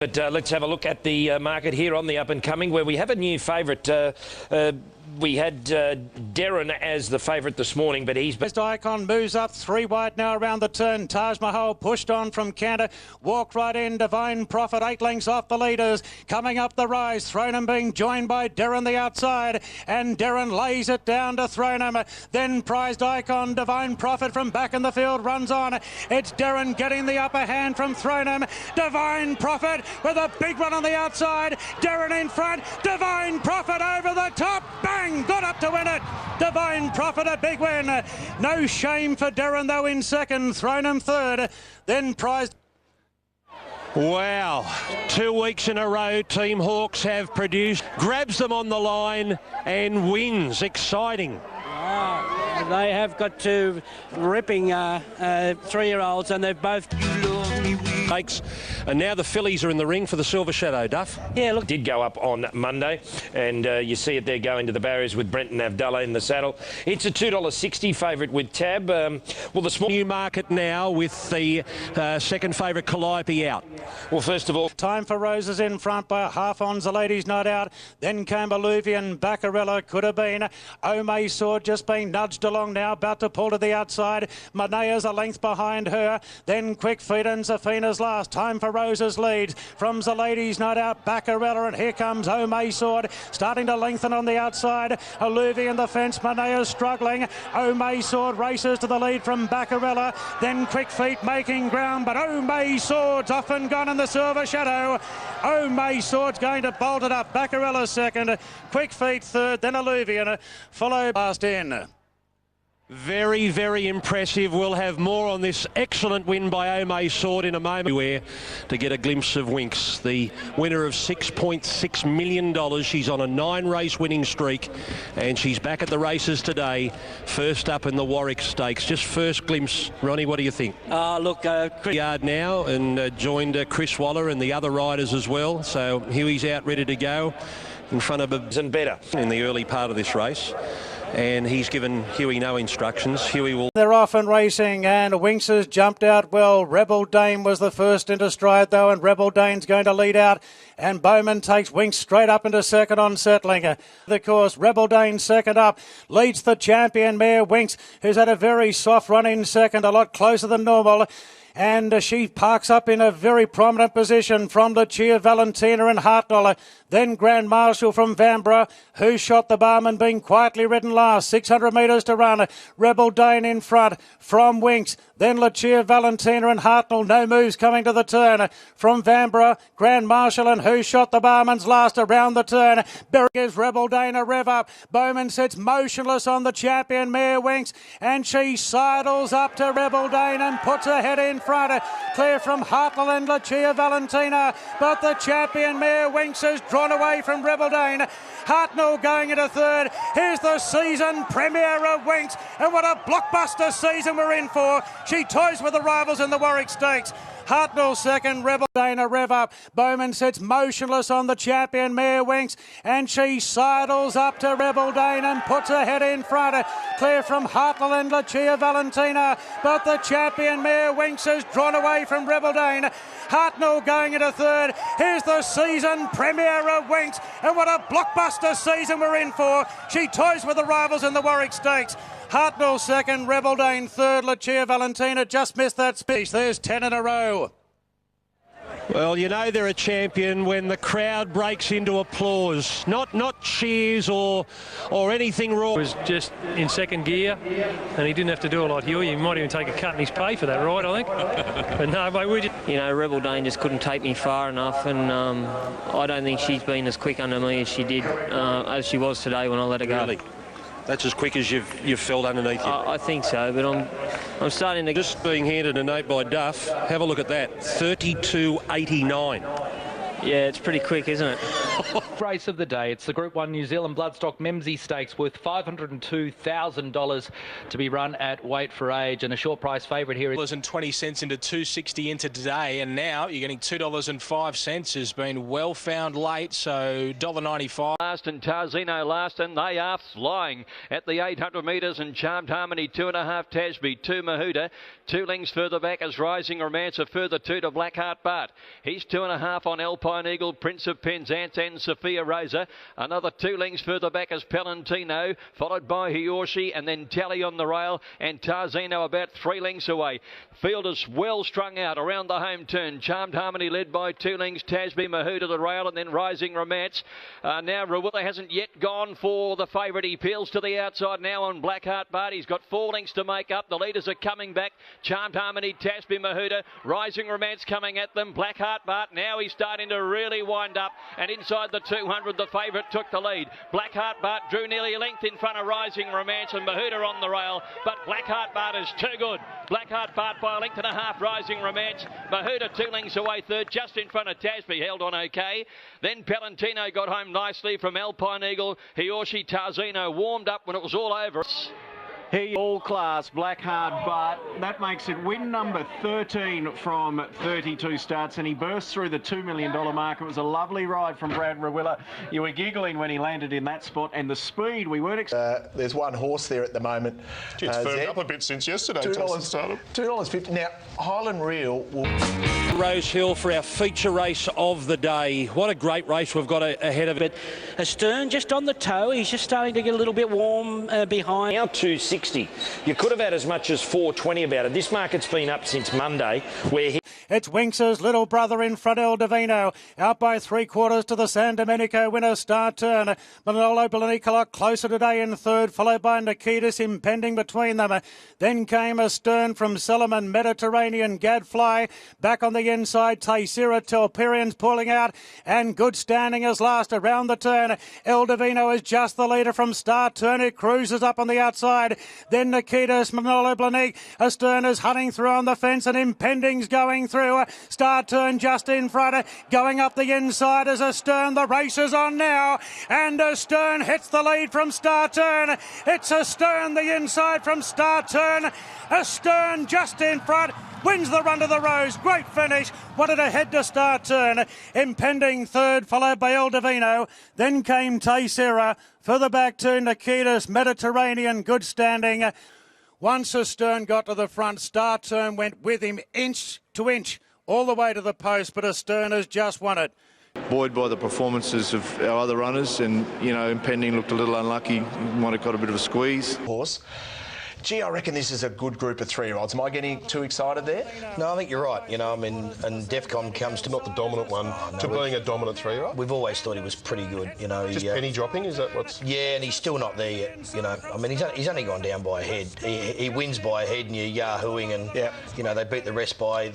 But let's have a look at the market here on the up and coming, where we have a new favourite. We had Darren as the favourite this morning, but he's... Best Icon moves up 3 wide now around the turn. Taj Mahal pushed on from canter. Walked right in. Divine Prophet 8 lengths off the leaders. Coming up the rise. Thronham being joined by Darren the outside. And Darren lays it down to Thronham. Then Prized Icon, Divine Prophet from back in the field runs on. It's Darren getting the upper hand from Thronham. Divine Prophet with a big run on the outside. Darren in front. Divine Prophet over the top. Bang! Got up to win it. Divine Prophet, a big win. No shame for Darren, though, in second. Thronham third. Then Prized... Wow, 2 weeks in a row Team Hawks have produced, grabs them on the line and wins. Exciting. Wow. They have got 2 ripping 3-year-olds, and they've both... And now the fillies are in the ring for the Silver Shadow, Duff. Yeah, look, did go up on Monday, and you see it there going to the barriers with Brenton Avdulla in the saddle. It's a $2.60 favourite with Tab. Well, the small new market now with the second favourite Calliope out. Well, first of all, Time for Roses in front by a half on's the ladies not out. Then came Alluvian, Baccarella could have been. Ome Sword just being nudged along now, about to pull to the outside. Manea's a length behind her. Then Quick Feet and Zafina's last. Time for Roses leads from the ladies not out. Baccarella, and here comes Ome Sword starting to lengthen on the outside. Alluvian the fence. Manea's struggling. Ome Sword races to the lead from Baccarella. Then Quick Feet making ground, but Ome Sword's off and gone in the Silver Shadow. Ome Sword's going to bolt it up. Baccarella second. Quick Feet third. Then Alluvian followed last in. Very, very impressive. We'll have more on this excellent win by Ome Sword in a moment. To get a glimpse of Winx, the winner of $6.6 million. She's on a 9-race winning streak, and she's back at the races today. First up in the Warwick Stakes. Just first glimpse, Ronnie, what do you think? Look, Chris Yard now, and joined Chris Waller and the other riders as well. So Huey's out ready to go in front of and better in the early part of this race. And he's given Huey no instructions. Huey will... They're off and racing, and Winx has jumped out well. Rebel Dane was the first into stride, though, and Rebel Dane's going to lead out. And Bowman takes Winx straight up into second on settling. The course, Rebel Dane second up, leads the champion mare Winx, who's had a very soft run in second, a lot closer than normal. And she parks up in a very prominent position from Lucia Valentina and Hartnell. Then Grand Marshal from Vanbrugh, Who Shot the Barman, being quietly ridden last. 600 metres to run. Rebel Dane in front from Winx. Then Lucia Valentina and Hartnell. No moves coming to the turn. From Vanbrugh, Grand Marshal and Who Shot the Barman's last around the turn. Berry gives Rebel Dane a rev up. Bowman sits motionless on the champion mare Winx, and she sidles up to Rebel Dane and puts her head in front. Clear from Hartnell and Lucia Valentina, but the champion mare Winx has drawn away from Rebel Dane. Hartnell going into third. Here's the season premiere of Winx, and what a blockbuster season we're in for. She toys with the rivals in the Warwick Stakes. Hartnell second, Rebel Dane a rev up. Bowman sits motionless on the champion mare Winx, and she sidles up to Rebel Dane and puts her head in front. Clear from Hartnell and Lucia Valentina, but the champion mare Winx has drawn away from Rebel Dane. Hartnell going into third. Here's the season premiere of Winx, and what a blockbuster season we're in for. She toys with the rivals in the Warwick Stakes. Hartnell second, Rebel Dane third, Lucia Valentina just missed that speech. There's 10 in a row. Well, you know they're a champion when the crowd breaks into applause, not cheers or anything raw. He was just in second gear, and he didn't have to do a lot. He might even take a cut in his pay for that ride, I think. But no, mate, we just... You know, Rebel Dane just couldn't take me far enough, and I don't think she's been as quick under me as she did, as she was today when I let her go. Really? That's as quick as you've felt underneath you? I think so, but I'm starting to... Just being handed a note by Duff. Have a look at that. 32.89. Yeah, it's pretty quick, isn't it? race of the day. It's the Group 1 New Zealand Bloodstock Memsey Stakes worth $502,000 to be run at weight for age, and a short price favourite here. $2.20 into $2.60 into today, and now you're getting $2.05. Has been well found late, so $1.95. Last and Tarzino last, and they are flying at the 800 metres, and Charmed Harmony 2.5 Tasby, 2 Mahuta, 2 lengths further back as Rising Romance, a further 2 to Blackheart Bart. He's 2.5 on Alpine Eagle, Prince of Penzance and Sophia Rosa. Another 2 lengths further back as Palantino, followed by Hiyoshi, and then Tally on the rail, and Tarzino about 3 lengths away. Field is well strung out around the home turn. Charmed Harmony led by 2 lengths, Tasby, Mahuta the rail, and then Rising Romance. Now Rawilla hasn't yet gone for the favourite. He peels to the outside now on Blackheart Bart. He's got 4 lengths to make up. The leaders are coming back. Charmed Harmony, Tasby, Mahuta, Rising Romance coming at them. Blackheart Bart, now he's starting to really wind up, and inside the 200 the favourite took the lead. Blackheart Bart drew nearly a length in front of Rising Romance, and Mahuta on the rail, but Blackheart Bart is too good. Blackheart Bart by a length and a half. Rising Romance, Mahuta 2 lengths away third, just in front of Tasby, held on okay. Then Palantino got home nicely from Alpine Eagle. Hiyoshi, Tarzino warmed up when it was all over. He all class, Blackheart Bart. That makes it win number 13 from 32 starts, and he burst through the $2 million mark. It was a lovely ride from Brad Rawilla. You were giggling when he landed in that spot, and the speed we weren't expecting. There's one horse there at the moment. It's firmed up a bit since yesterday. $2.50. Now, Highland Reel will... Rose Hill for our feature race of the day. What a great race we've got ahead of it. Astern just on the toe. He's just starting to get a little bit warm behind. Now 260. You could have had as much as 420 about it. This market's been up since Monday, where he... It's Winx's little brother in front, El Divino. Out by 3/4 to the San Domenico winner, Star Turn. Manolo Blanicola closer today in third, followed by Nikitas, Impending between them. Then came Astern from Solomon, Mediterranean, Gadfly. Back on the inside, Taysira, Telperian's pulling out, and Good Standing is last around the turn. El Divino is just the leader from Star Turn. It cruises up on the outside. Then Nikitas, Manolo Blanic. Astern is hunting through on the fence, and Impending's going through. Star Turn just in front, going up the inside as Astern. The race is on now, and Astern hits the lead from Star Turn. It's Astern the inside from Star Turn. Astern just in front, wins the run to the Rose. Great finish. Wanted to head to Star Turn. Impending third, followed by El Divino. Then came Taysira. Further back to Nikitas, Mediterranean, Good Standing. Once Astern got to the front, Star Turn went with him inch to inch all the way to the post, but Astern has just won it. Buoyed by the performances of our other runners, and, you know, Impending looked a little unlucky. Might have got a bit of a squeeze. Horse. Gee, I reckon this is a good group of 3-year-olds. Am I getting too excited there? No, I think you're right. You know, I mean, and Defcon comes to not the dominant one, to being a dominant 3-year-old. We've always thought he was pretty good. You know, just penny dropping. Is that what's? Yeah, and he's still not there yet. You know, I mean, he's only gone down by a head. He wins by a head, and you're yahooing, and you know they beat the rest by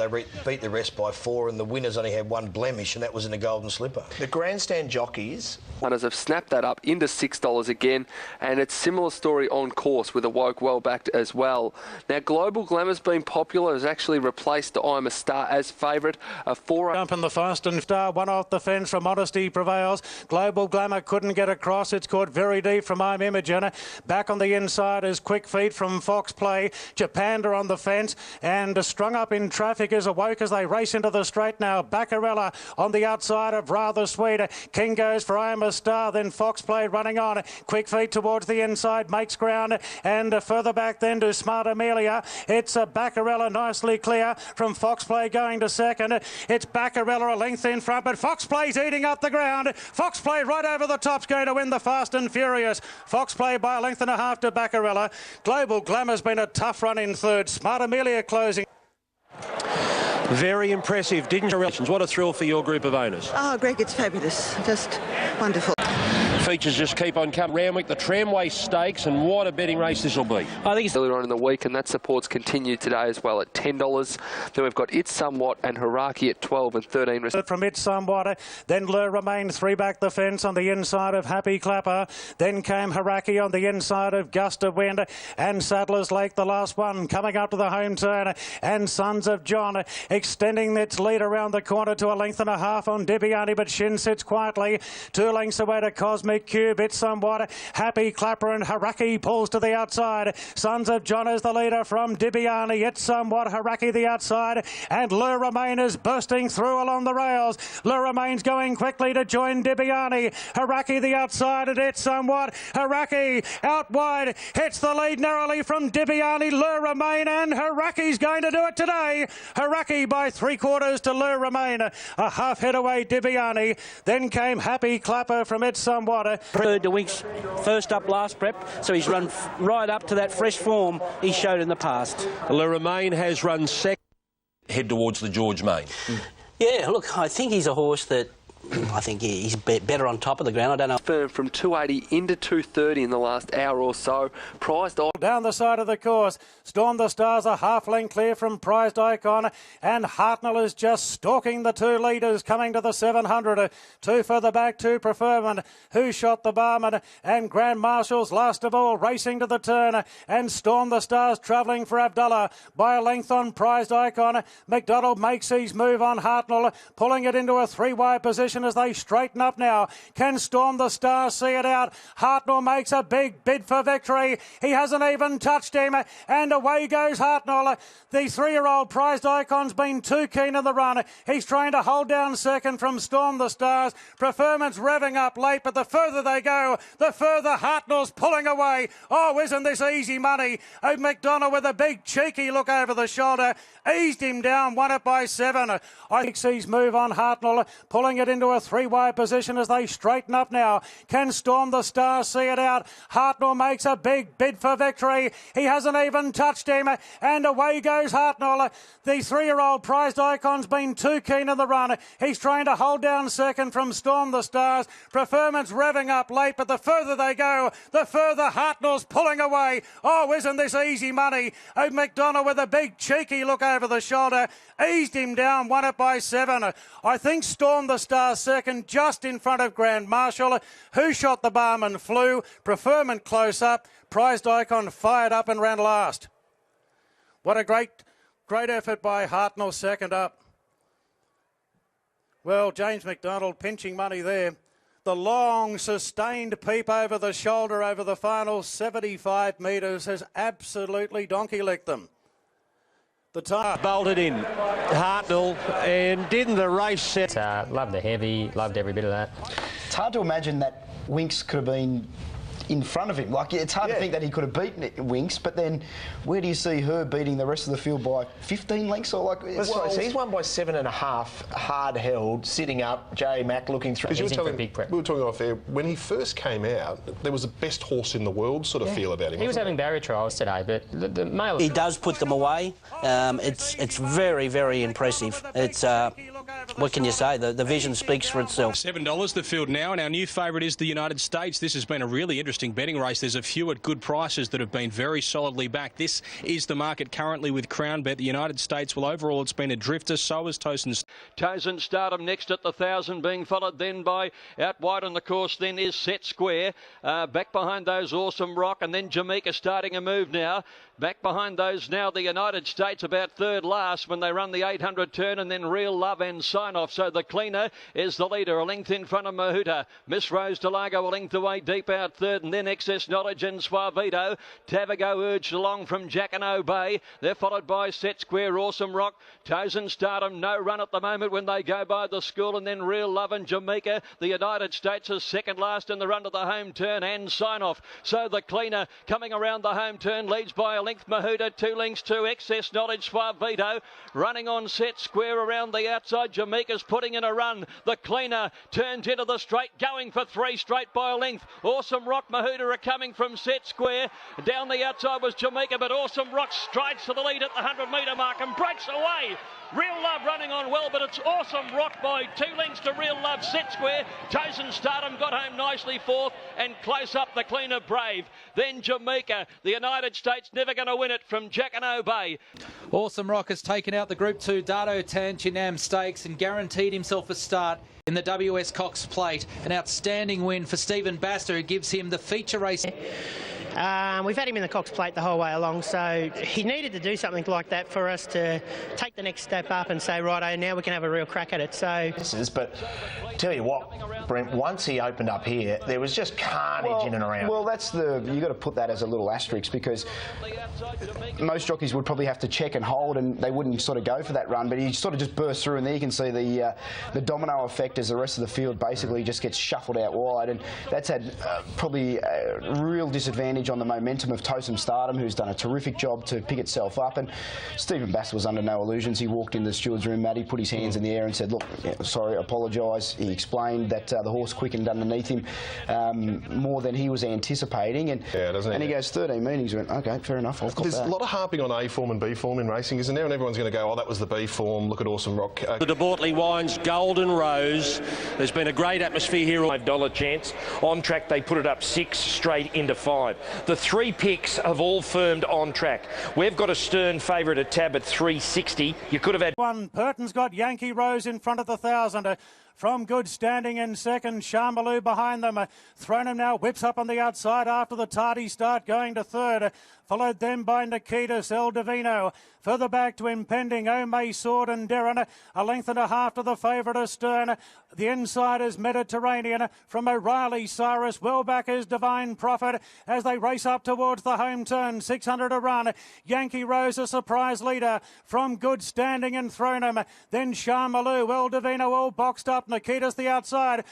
4, and the winners only had 1 blemish, and that was in the Golden Slipper. The grandstand jockeys. Runners have snapped that up into $6 again, and it's similar story on course with a Woke well backed as well. Now, Global Glamour's been popular, has actually replaced the I'm a Star as favourite. A 4 jump in the fast and Star, one off the fence from Modesty Prevails. Global Glamour couldn't get across. It's caught very deep from I'm Imogen. Back on the inside is Quick Feet from Foxplay. Japanda on the fence, and strung up in traffic is Awoke as they race into the straight now. Baccarella on the outside of Rather Sweet. King goes for I'm a Star, then Foxplay running on. Quick Feet towards the inside, makes ground, and further back then to Smart Amelia. It's a Baccarella nicely clear from Foxplay going to second. It's Baccarella a length in front, but Foxplay's eating up the ground. Foxplay right over the top's going to win the Fast and Furious. Foxplay by a length and a half to Baccarella. Global Glamour's been a tough run in third. Smart Amelia closing. Very impressive, didn't you? What a thrill for your group of owners. Oh, Greg, it's fabulous. Just wonderful. features just keep on coming. Randwick, the Tramway Stakes, and what a betting race this will be. I think it's earlier on in the week, and that support's continued today as well at $10. Then we've got It's Somewhat and Haraki at 12 and 13. From It's Somewhat, then Le Remain 3 back the fence on the inside of Happy Clapper. Then came Haraki on the inside of Gust of Wind, and Saddler's Lake, the last one, coming up to the home turn, and Sons of John extending its lead around the corner to a length and a half on Dibiani, but Shin sits quietly 2 lengths away to Cosmic Cube. It's Somewhat, Happy Clapper and Haraki pulls to the outside. Sons of John is the leader from Dibiani. It's Somewhat, Haraki the outside, and Le Remain is bursting through along the rails. Le Remain's going quickly to join Dibiani. Haraki the outside, and It's Somewhat. Haraki out wide, hits the lead narrowly from Dibiani. Le Remain, and Haraki's going to do it today. Haraki by 3/4 to Le Remain. A half head away Dibiani. Then came Happy Clapper from It's Somewhat. Third to Winx, first up last prep, so he's run right up to that fresh form he showed in the past. Le Remain has run second. Head towards the George Main. Yeah, look, I think he's a horse that I think he's better on top of the ground. I don't know. Firm from 280 into 230 in the last hour or so. Prized down the side of the course. Storm the Stars a half length clear from Prized Icon, and Hartnell is just stalking the 2 leaders coming to the 700. 2 further back, 2 Preferment, Who Shot the Barman, and Grand Marshals last of all racing to the turn, and Storm the Stars travelling for Abdullah by a length on Prized Icon. McDonald makes his move on Hartnell, pulling it into a 3-wide position as they straighten up now. Can Storm the Stars see it out? Hartnell makes a big bid for victory. He hasn't even touched him, and away goes Hartnell. The 3-year-old Prized Icon's been too keen in the run. He's trying to hold down second from Storm the Stars. Preferment's revving up late, but the further they go, the further Hartnell's pulling away. Oh, isn't this easy money? Oh, McDonald with a big cheeky look over the shoulder. Eased him down, won it by 7. I think he's move on Hartnell, pulling it into a 3-wide position as they straighten up now. Can Storm the Stars see it out? Hartnell makes a big bid for victory. He hasn't even touched him, and away goes Hartnell. The 3-year-old Prized Icon's been too keen in the run. He's trying to hold down second from Storm the Stars. Preferment's revving up late, but the further they go, the further Hartnell's pulling away. Oh, isn't this easy money? Oh, McDonald with a big cheeky look over the shoulder. Eased him down, won it by 7. I think Storm the Stars second, just in front of Grand Marshal. Who Shot the Barman flew. Preferment close up. Prized Icon fired up and ran last. What a great effort by Hartnell, second up. Well, James McDonald pinching money there. The long, sustained peep over the shoulder over the final 75 metres has absolutely donkey-licked them. The time bolted in, Hartnell, and didn't the race set? Loved the heavy, loved every bit of that. It's hard to imagine that Winx could have been in front of him. Like, it's hard to think that he could have beaten Winx, but then where do you see her beating the rest of the field by 15 lengths or like? Well, he's won by 7.5, hard held, sitting up. J Mac looking through. We were talking off air when he first came out. There was the best horse in the world sort of feel about him. He was having barrier trials today, but the male. He does put them away. It's very, very impressive. It's what can you say? The vision speaks for itself. $7 the field now, and our new favourite is the United States. This has been a really interesting betting race. There's a few at good prices that have been very solidly backed. This is the market currently with Crown Bet. The United States, well, overall it's been a drifter. So is Tozen Stardom next at the 1,000, being followed then by out wide on the course then is Set Square. Back behind those Awesome Rock, and then Jameka starting a move now. Back behind those now the United States, about third last when they run the 800 turn, and then Real Love and Sign Off. So the Cleaner is the leader, a length in front of Mahuta. Miss Rose Delago a length away deep out third, and then Excess Knowledge and Suavito. Tavago urged along from Jackano Bay. They're followed by Set Square, Awesome Rock, Tozen Stardom. No run at the moment when they go by the school, and then Real Love and Jameka. The United States is second last in the run to the home turn, and Sign Off. So the Cleaner coming around the home turn leads by a length Mahuta, 2 lengths to Excess Knowledge, Suavito. Running on Set Square around the outside. Jameka's putting in a run. The Cleaner turns into the straight, going for 3 straight by a length. Awesome Rock, Mahuta are coming from Set Square. Down the outside was Jameka, but Awesome Rock strides to the lead at the 100-metre mark and breaks away. Real Love running on well, but it's Awesome Rock by 2 lengths to Real Love. Set square. Chosen Stardom got home nicely fourth, and close up the cleaner Brave. Then Jameka, the United States never going to win it from Jackanow Bay. Awesome Rock has taken out the Group 2 Dardo Tanchinam Stakes and guaranteed himself a start in the WS Cox Plate. An outstanding win for Stephen Baster, who gives him the feature race. We've had him in the Cox Plate the whole way along, so he needed to do something like that for us to take the next step up and say, righto, now we can have a real crack at it. So, but tell you what, Brent, once he opened up here, there was just carnage in and around. Well, that's you got to put that as a little asterisk, because most jockeys would probably have to check and hold, and they wouldn't sort of go for that run. But he sort of just burst through, and there you can see the domino effect as the rest of the field basically just gets shuffled out wide, and that's had probably a real disadvantage on the momentum of Awesome Stardom, who's done a terrific job to pick itself up. And Stephen Bass was under no illusions. He walked in the steward's room, Matty, put his hands in the air and said, look, sorry, apologise. He explained that the horse quickened underneath him more than he was anticipating. And, and he goes, 13 meetings. Went, OK, fair enough, I'll cop There's that. a lot of harping on A form and B form in racing, isn't there? And everyone's going to go, oh, that was the B form, look at Awesome Rock. The De Bortley Wines Golden Rose. There's been a great atmosphere here. $5 chance. On track, they put it up 6 straight into 5. The 3 picks have all firmed on track. We've got a Astern favourite at tab at 360. You could have had one. Purton's got Yankee Rose in front of the 1,000. From Good Standing in second, Sharmaloo behind them. Thrown him now, whips up on the outside after the tardy start, going to third. Followed then by Nikitas, El Divino. Further back to Impending, Ome Sword and Darren. A length and a half to the favourite Astern. The inside is Mediterranean. From O'Reilly, Cyrus. Well back is Divine Prophet as they race up towards the home turn. 600 a run. Yankee Rose, a surprise leader. From Good Standing and Thronum. Then Sharmaloo, El Divino all boxed up. Nikitas the outside.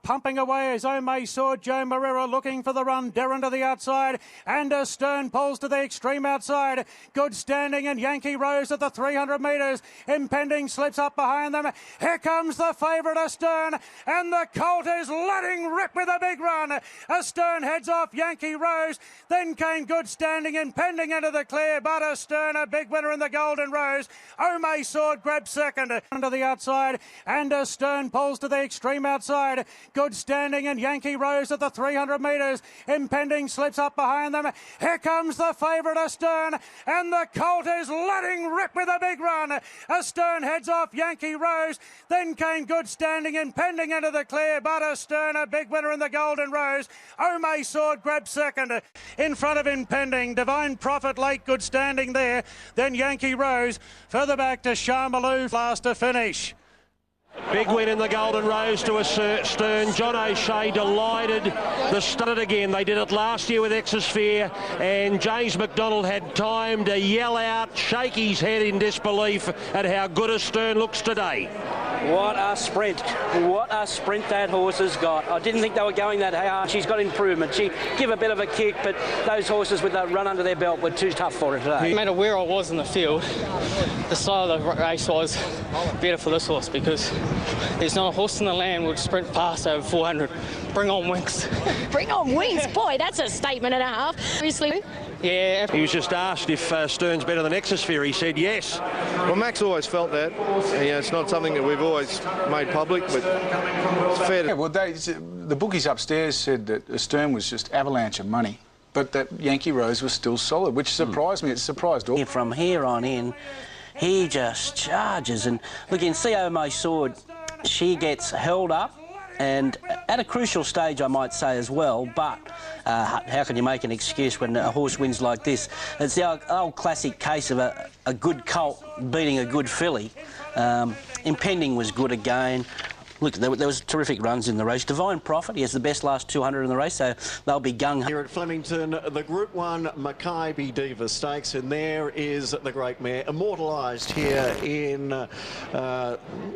Pumping away is Ome Sword. Joe Marrera looking for the run. Darren to the outside. And Astern pulls to the extreme outside. Good Standing and Yankee Rose at the 300 metres. Impending slips up behind them. Here comes the favourite Astern. And the colt is letting rip with a big run. Astern heads off Yankee Rose. Then came Good Standing. Impending into the clear. But Astern a big winner in the Golden Rose. Ome Sword grabs second. To the outside. And Astern pulls to the extreme outside. Good Standing and Yankee Rose at the 300 metres. Impending slips up behind them. Here comes the favourite Astern, and the colt is letting rip with a big run. Astern heads off Yankee Rose. Then came Good Standing. Impending into the clear, but Astern a big winner in the Golden Rose. Ome Sword grabs second. In front of Impending, Divine Prophet late, Good Standing there. Then Yankee Rose. Further back to Sharmaloo, last to finish. Big win in the Golden Rose to Astern. John O'Shea delighted. The stud again. They did it last year with Exosphere, and James McDonald had time to yell out, shake his head in disbelief at how good Astern looks today. What a sprint. What a sprint that horse has got. I didn't think they were going that hard. She's got improvement. She give a bit of a kick, but those horses with that run under their belt were too tough for her today. No matter where I was in the field, the style of the race was better for this horse, because there's not a horse in the land would sprint past over 400. Bring on Winx. Bring on Winx. Boy, that's a statement and a half. Obviously. Yeah. He was just asked if Astern's better than Exosphere. He said yes. Well, Max always felt that. It's not something that we've always made public, but it's fair to... Yeah, well, the bookies upstairs said that Astern was just avalanche of money, but that Yankee Rose was still solid, which surprised me. It surprised all. From here on in, he just charges. And look, in Ome Sword, she gets held up, and at a crucial stage, I might say as well, but how can you make an excuse when a horse wins like this? It's the old classic case of a good colt beating a good filly. Impending was good again. Look, there was terrific runs in the race. Divine Prophet, he has the best last 200 in the race, so they'll be gung-ho. Here at Flemington, the Group 1 Mackay Diva Stakes, and there is the great mare, immortalised here in...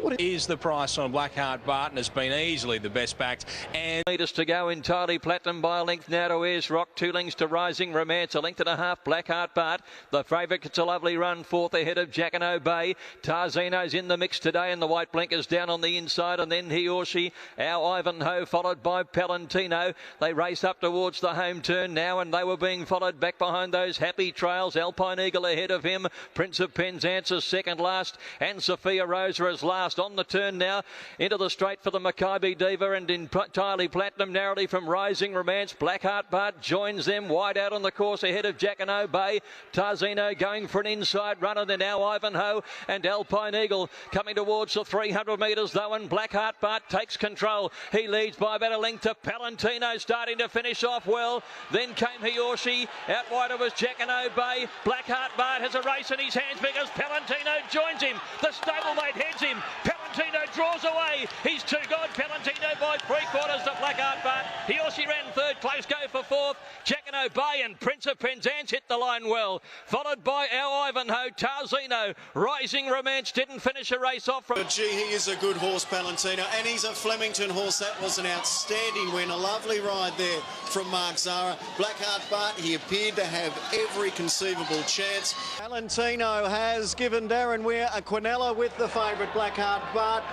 what is the price on Blackheart Bart, and has been easily the best backed. And meters to go, entirely platinum by a length now to Ayers Rock, 2 lengths to Rising Romance, a length and a half Blackheart Bart. The favourite gets a lovely run, fourth ahead of Jackanow Bay. Tarzino's in the mix today, and the white blinkers down on the inside, and and then he or she, our Ivanhoe, followed by Palantino. They race up towards the home turn now, and they were being followed back behind those Happy Trails. Alpine Eagle ahead of him. Prince of Penzance second last, and Sophia Rosa is last on the turn now. Into the straight for the Maccabi Diva, and entirely platinum narrowly from Rising Romance. Blackheart Bart joins them wide out on the course ahead of Jacquinot Bay. Tarzino going for an inside runner, then now Ivanhoe and Alpine Eagle coming towards the 300 metres though, and Blackheart Bart takes control. He leads by about a length to Palantino, starting to finish off well. Then came he or she. Out wider was Jacquinot Bay. Blackheart Bart has a race in his hands because Palantino joins him. The stablemate heads him. Palantino draws away. He's too good. Palantino by 3/4 to Blackheart Bart. He or she ran third. Close go for fourth. Jacquinot Bay and Prince of Penzance hit the line well. Followed by our Ivanhoe. Tarzino. Rising Romance didn't finish a race off from... Gee, he is a good horse, Palantino, and he's a Flemington horse. That was an outstanding win. A lovely ride there from Mark Zara. Blackheart Bart, he appeared to have every conceivable chance. Palantino has given Darren Weir a Quinella with the favourite Blackheart Bart.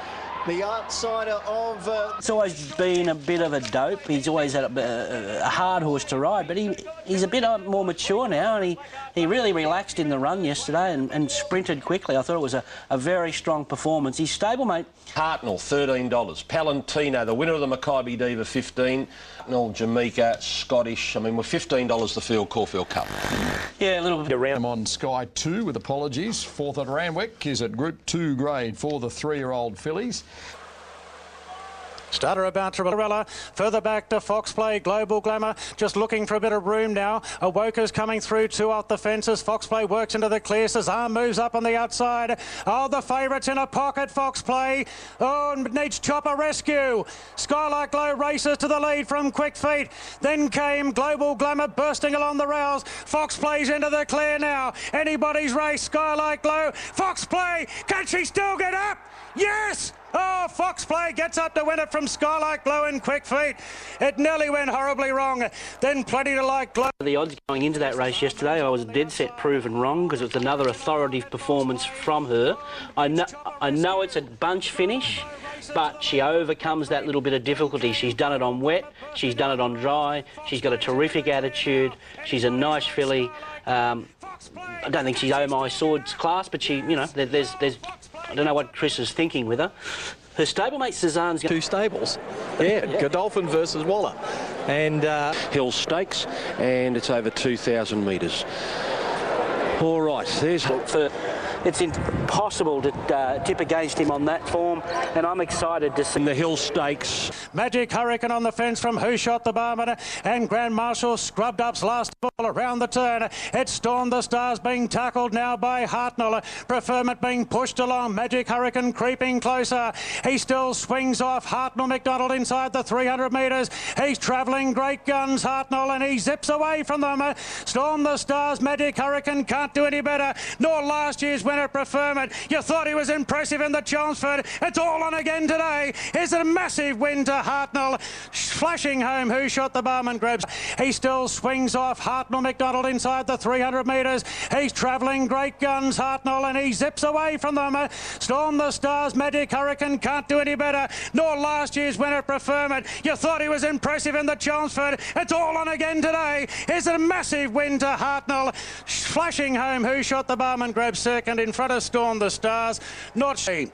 The outsider of... It's always been a bit of a dope. He's always had a hard horse to ride, but he's a bit more mature now, and he really relaxed in the run yesterday and sprinted quickly. I thought it was a very strong performance. His stablemate... Hartnell, $13. Palantino, the winner of the Maccabi Diva, $15. Hartnell, Jameka, Scottish. I mean, we're $15 the field, Caulfield Cup. Yeah, a little bit around. I'm on Sky 2 with apologies. Fourth at Randwick is at Group 2 grade for the 3-year-old fillies. Starter about Cinderella, further back to Foxplay, Global Glamour, just looking for a bit of room now. Awoka's coming through, two off the fences. Foxplay works into the clear, Cezanne moves up on the outside. Oh, the favourite's in a pocket, Foxplay. Oh, needs Chopper rescue. Skylark Glow races to the lead from Quick Feet. Then came Global Glamour bursting along the rails. Foxplay's into the clear now. Anybody's race, Skylark Glow. Foxplay, can she still get up? Yes! Oh, Foxplay gets up to win it from Skylark Glow and Quick Feet. It nearly went horribly wrong. Then Plenty to Like Glow. The odds going into that race yesterday, I was dead set proven wrong because it was another authoritative performance from her. I know it's a bunch finish, but she overcomes that little bit of difficulty. She's done it on wet, she's done it on dry, she's got a terrific attitude, she's a nice filly. I don't think she's Oh My Sword's class, but she, you know, there's I don't know what Chris is thinking with her. Her stablemate Cezanne's got 2 stables. Yeah, Godolphin versus Waller. And Hill Stakes, and it's over 2,000 metres. All right, there's... It's impossible to tip against him on that form, and I'm excited to see the Hill Stakes. Magic Hurricane on the fence from Who Shot the Barman, and Grand Marshal Scrubbed Up's last ball around the turn. It Stormed the Stars being tackled now by Hartnell. Preferment being pushed along. Magic Hurricane creeping closer. He still swings off. Hartnell McDonald inside the 300 metres. He's travelling great guns, Hartnell, and he zips away from them. Storm the Stars, Magic Hurricane can't do any better, nor last year's winner Preferment. You thought he was impressive in the Chelmsford. It's all on again today. Here's a massive win to Hartnell. Flashing home Who Shot the Barman grabs. He still swings off. Hartnell McDonald inside the 300 metres. He's travelling great guns, Hartnell, and he zips away from them. Storm the Stars, Magic Hurricane can't do any better, nor last year's winner Preferment. You thought he was impressive in the Chelmsford. It's all on again today. Here's a massive win to Hartnell. Flashing home Who Shot the Barman grabs second in front of Storm the Stars. Not she.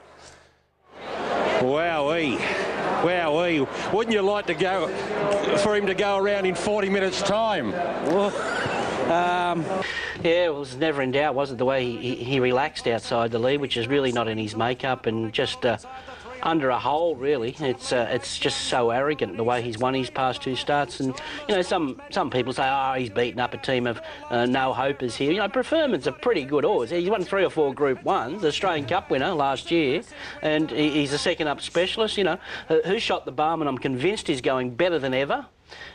Wowee. Wowee. Wouldn't you like to go for him to go around in 40 minutes' time? Yeah, it was never in doubt, wasn't it, the way he relaxed outside the lead, which is really not in his makeup, and just under a hole, really. It's just so arrogant the way he's won his past 2 starts, and you know, some people say, oh, he's beaten up a team of no hopers here. You know, Preferment's a pretty good horse. He's won 3 or 4 Group 1s, the Australian Cup winner last year, and he's a second up specialist. You know, Who Shot the Barman, I'm convinced he's going better than ever,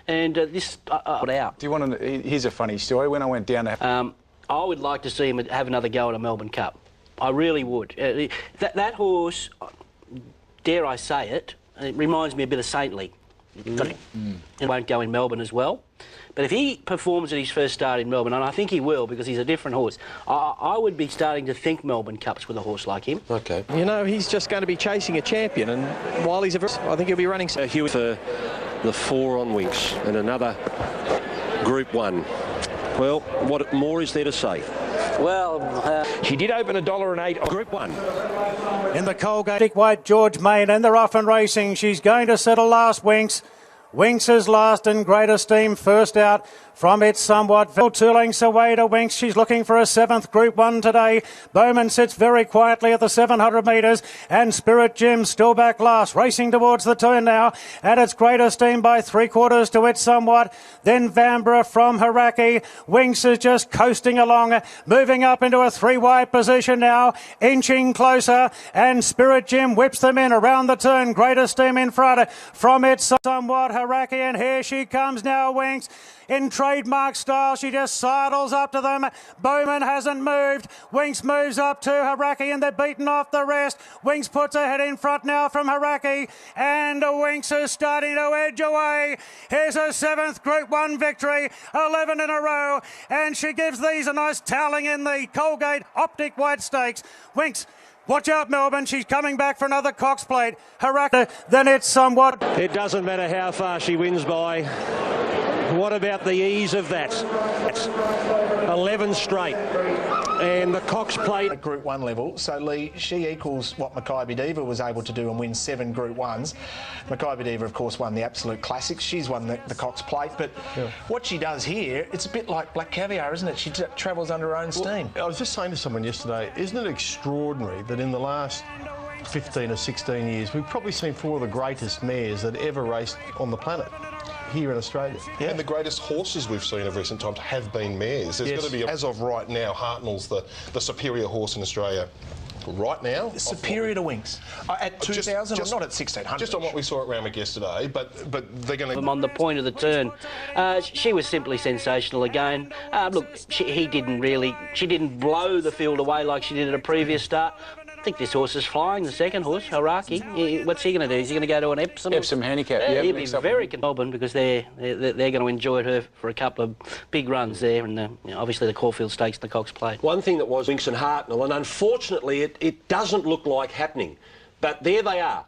and this put out. Do you want to? Here's a funny story. When I went down there, I would like to see him have another go at a Melbourne Cup. I really would. That horse, dare I say it, it reminds me a bit of Saintly. It won't go in Melbourne as well. But if he performs at his first start in Melbourne, and I think he will because he's a different horse, I would be starting to think Melbourne Cups with a horse like him. Okay. You know, he's just going to be chasing a champion, and while he's I think he'll be running... Hewitt for the 4 on Winx, and another Group 1. Well, what more is there to say? Well, she did open $1.08 on Group 1. In the Colgate, Dick White, George Main, and they're off and racing. She's going to settle last, Winx. Winx is last in great esteem, first out from it somewhat. 2 lengths away to Winx. She's looking for a 7th Group 1 today. Bowman sits very quietly at the 700 metres, and Spirit Jim still back last, racing towards the turn now at its great esteem by 3/4 to it somewhat. Then Vanbrugh from Haraki. Winx is just coasting along, moving up into a 3-wide position now, inching closer, and Spirit Jim whips them in around the turn. Great esteem in front from it somewhat. Haraki, and here she comes now, Winx. In trademark style, she just sidles up to them. Bowman hasn't moved. Winx moves up to Haraki, and they're beaten off the rest. Winx puts her head in front now from Haraki, and Winx is starting to edge away. Here's her 7th Group 1 victory, 11 in a row, and she gives these a nice toweling in the Colgate Optic White Stakes. Winx, watch out, Melbourne. She's coming back for another Cox Plate. Haraki, then it's somewhat... It doesn't matter how far she wins by. What about the ease of that? 11 straight. And the Cox Plate... At Group 1 level. So, Lee, she equals what Mackay Diva was able to do and win 7 Group 1s. Mackay Diva, of course, won the Absolute Classics. She's won the Cox Plate. But what she does here, it's a bit like Black Caviar, isn't it? She travels under her own steam. I was just saying to someone yesterday, isn't it extraordinary that in the last 15 or 16 years, we've probably seen 4 of the greatest mares that ever raced on the planet here in Australia. Yeah. And the greatest horses we've seen of recent times have been mares. There's got to be, as of right now, Hartnell's the superior horse in Australia. Right now, superior to Winx at 2,000, not at 1,600. Just on what we saw at Randwick yesterday, but they're going to. On the point of the turn, she was simply sensational again. Look, she didn't blow the field away like she did at a previous start. I think this horse is flying, the second horse, Haraki. What's he going to do? Is he going to go to an Epsom? Epsom handicap, yeah. He'll be very Melbourne because they're going to enjoy her for a couple of big runs there, and obviously the Caulfield Stakes and the Cox Plate. One thing that was Winx and Hartnell, and unfortunately it doesn't look like happening, but there they are.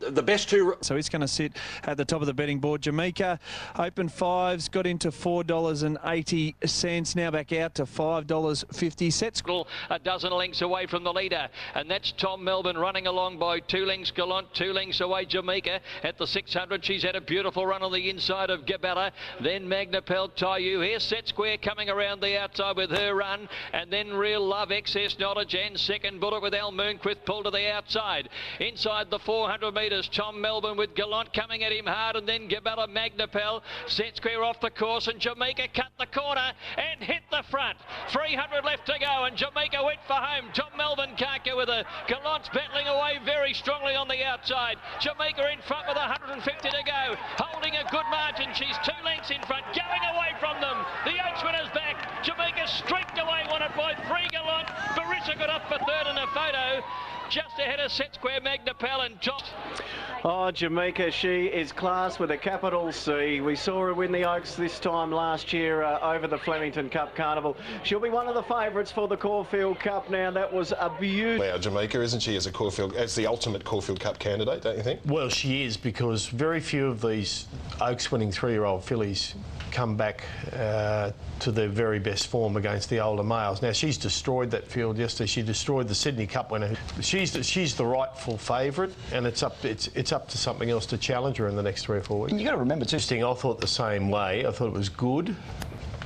The best 2... So he's going to sit at the top of the betting board. Jameka, open 5s, got into $4.80, now back out to $5.50. Sets. A dozen lengths away from the leader, and that's Tom Melbourne running along by 2 lengths Gallant, 2 lengths away Jameka at the 600. She's had a beautiful run on the inside of Gabella, then Magnapel Taiyu. Here's Set Square coming around the outside with her run, and then Real Love, Excess Knowledge, and second Bullet with Al Moonquith pulled to the outside. Inside the 400 metres, Tom Melbourne with Gallant coming at him hard, and then Gabella, Magnapel, Set Square off the course, and Jameka cut the corner and hit the front. 300 left to go, and Jameka went for home. Tom Melbourne can't go with her. Gallant's battling away very strongly on the outside. Jameka in front with 150 to go, holding a good margin. She's 2 lengths in front, going away from them. The Oaks winner's back. Jameka streaked away, won it by 3 Gallant. Barissa got up for third in a photo. Just ahead of Set Square, Magnapel and Josh. Oh, Jameka, she is class with a capital C. We saw her win the Oaks this time last year over the Flemington Cup Carnival. She'll be one of the favourites for the Caulfield Cup now. That was a beautiful... Now, Jameka, isn't she, as the ultimate Caulfield Cup candidate, don't you think? Well, she is, because very few of these Oaks-winning 3-year-old fillies come back to their very best form against the older males. Now, she's destroyed that field yesterday. She destroyed the Sydney Cup winner. She's the rightful favourite, and it's up to something else to challenge her in the next 3 or 4 weeks. And you got to remember too. I thought the same way. I thought it was good.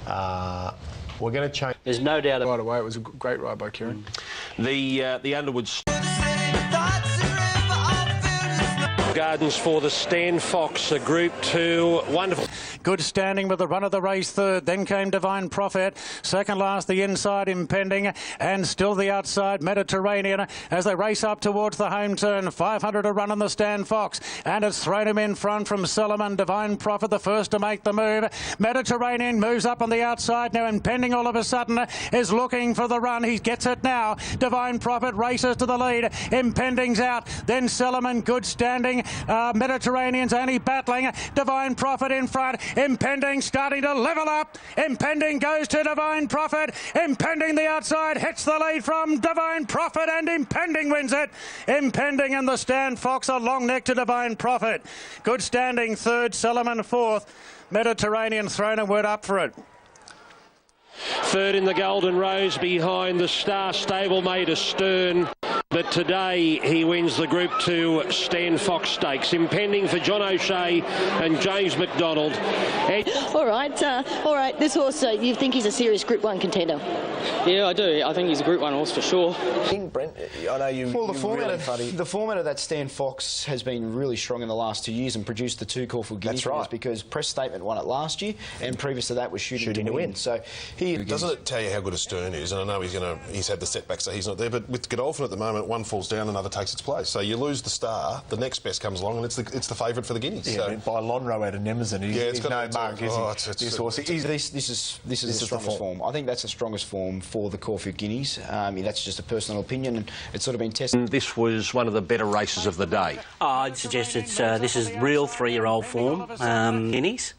We're going to change. There's no doubt. Right away, it was a great ride by Kieran. The Underwood Gardens for the Stan Fox, a Group 2, wonderful. Good standing with the run of the race, third. Then came Divine Prophet. Second last, the inside Impending, and still the outside Mediterranean as they race up towards the home turn. 500 to run on the Stan Fox, and it's thrown him in front from Solomon. Divine Prophet, the first to make the move. Mediterranean moves up on the outside now. Impending all of a sudden is looking for the run. He gets it now. Divine Prophet races to the lead. Impending's out. Then Solomon, good standing. Mediterranean's only battling. Divine Prophet in front. Impending starting to level up. Impending goes to Divine Prophet. Impending the outside hits the lead from Divine Prophet, and Impending wins it. Impending in the stand. Fox a long neck to Divine Prophet. Good standing third. Solomon fourth. Mediterranean thrown a word up for it. Third in the Golden Rose behind the star stablemate Astern. But today he wins the Group 2 Stan Fox Stakes. Impending for John O'Shea and James McDonald. All right. This horse, you think he's a serious Group 1 contender? Yeah, I do. I think he's a Group 1 horse for sure. Brent, I know you. Well, the format of that Stan Fox has been really strong in the last 2 years and produced the 2 Caulfield Guineas. That's right. Because Press Statement won it last year, and previous to that was Shooting to Win. So doesn't it tell you how good Astern is? And I know he's had the setback, so he's not there. But with Godolphin at the moment, one falls down, another takes its place. So you lose the star, the next best comes along, and it's the favourite for the Guineas. Yeah, so. By Lonro out of Nemesis, he's no mug, is he? This is the strongest form. I think that's the strongest form for the Caulfield Guineas. That's just a personal opinion, and it's sort of been tested. This was one of the better races of the day. I'd suggest this is real 3-year-old form, Guineas.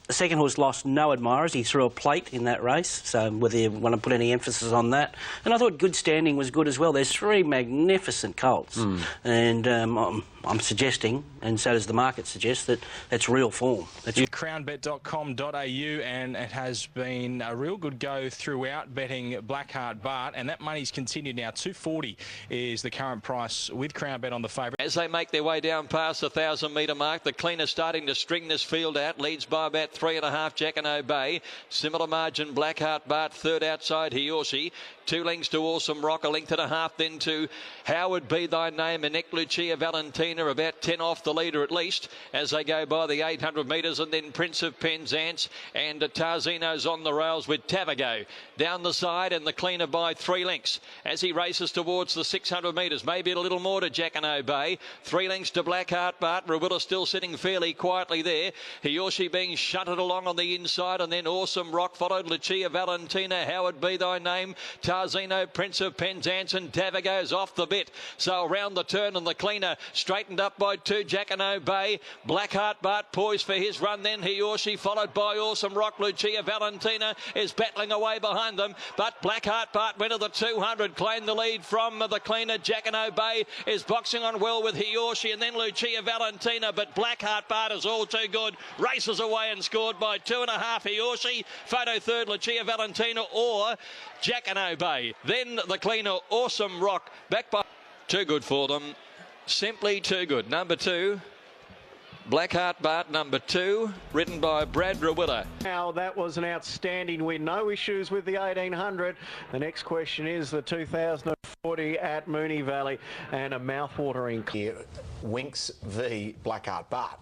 The second horse lost no admirers. He threw a plate in that race, so whether you want to put any emphasis on that. And I thought Good Standing was good as well. There's 3 magnificent colts. And I'm suggesting, and so does the market suggest, that that's real form. That's crownbet.com.au, and it has been a real good go throughout betting Blackheart Bart, and that money's continued now. $2.40 is the current price with Crownbet on the favourite. As they make their way down past the 1,000-metre mark, the cleaner starting to string this field out, leads by about 3.5 Jack and Obey. Similar margin, Blackheart Bart, third outside Hiyoshi. 2 lengths to Awesome Rock, 1.5 lengths then to Howard Be Thy Name, and Lucia Valentina, about 10 off the leader at least as they go by the 800 metres, and then Prince of Penzance and Tarzino's on the rails with Tavago down the side, and the cleaner by 3 lengths as he races towards the 600 metres, maybe a little more to Jack and Obey. 3 lengths to Blackheart Bart. Rawilla still sitting fairly quietly there. Hiyoshi being shunted along on the inside, and then Awesome Rock followed Lucia Valentina, Howard Be Thy Name, Tarzino, Prince of Penzance, and Tavago's off the bit. So around the turn, and the cleaner straightened up by 2 Jack and Obey. Blackheart Bart poised for his run, then Hiyoshi followed by Awesome Rock. Lucia Valentina is battling away behind them, but Blackheart Bart went to the 200, claimed the lead from the cleaner. Jack and Obey is boxing on well with Hiyoshi, and then Lucia Valentina, but Blackheart Bart is all too good. Races away and scored by 2.5 Hiyoshi. Photo third, Lucia Valentina or Jack and Obey. Then the cleaner, Awesome Rock, back by... Too good for them. Simply too good. Number 2, Blackheart Bart, number 2, ridden by Brad Rawilla. Now, that was an outstanding win. No issues with the 1800. The next question is the 2040 at Moonee Valley, and a mouth-watering... Winx v Blackheart Bart.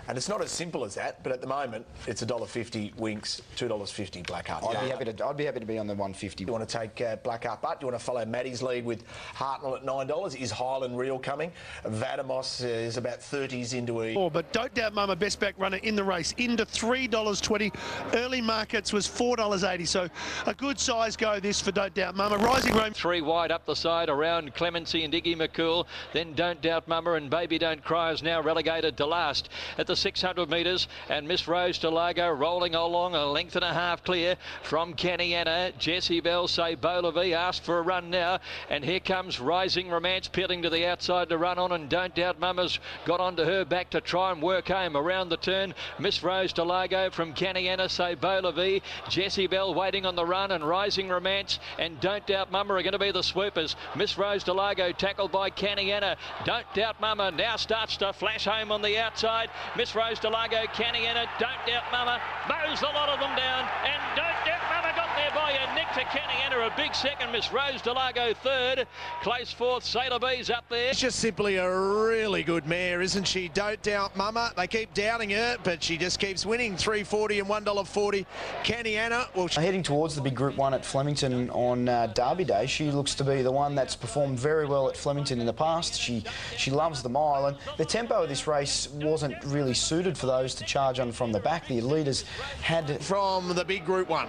And it's not as simple as that, but at the moment it's $1.50 Winx, $2.50 Blackheart. I'd be happy to be on the 150. You want to take Blackheart Bart? Do you want to follow Maddie's lead with Hartnell at $9? Is Highland Real coming? Vadamos is about 30s into a... But Don't Doubt Mama, best back runner in the race, into $3.20. Early markets was $4.80, so a good size go this for Don't Doubt Mama. Rising Rome. 3 wide up the side around Clemency and Iggy McCool. Then Don't Doubt Mama and Baby Don't Cry is now relegated to last at the 600 metres, and Miss Rose Delago rolling along 1.5 lengths clear from Caniana. Jessie Bell, say Bolavi, asked for a run now, and here comes Rising Romance peeling to the outside to run on, and Don't Doubt Mama's got onto her back to try and work home around the turn. Miss Rose Delago from Caniana, say Bolavi, Jessie Bell waiting on the run, and Rising Romance and Don't Doubt Mama are going to be the swoopers. Miss Rose Delago tackled by Caniana. Don't Doubt Mama now starts to flash home on the outside. Miss Rose Delago, Caniana, Don't Doubt Mama mows a lot of them down, and Don't Doubt Mama got there by a nick to Caniana. A big second, Miss Rose Delago third. Close fourth, Sailor Bees up there. It's just simply a really good mare, isn't she? Don't Doubt Mama. They keep doubting her, but she just keeps winning. $3.40 and $1.40. Caniana. Well, heading towards the big Group 1 at Flemington on Derby Day, she looks to be the one that's performed very well at Flemington in the past. She loves the mile, and the tempo of this race wasn't really suited for those to charge on from the back. The leaders had... From the big Group 1.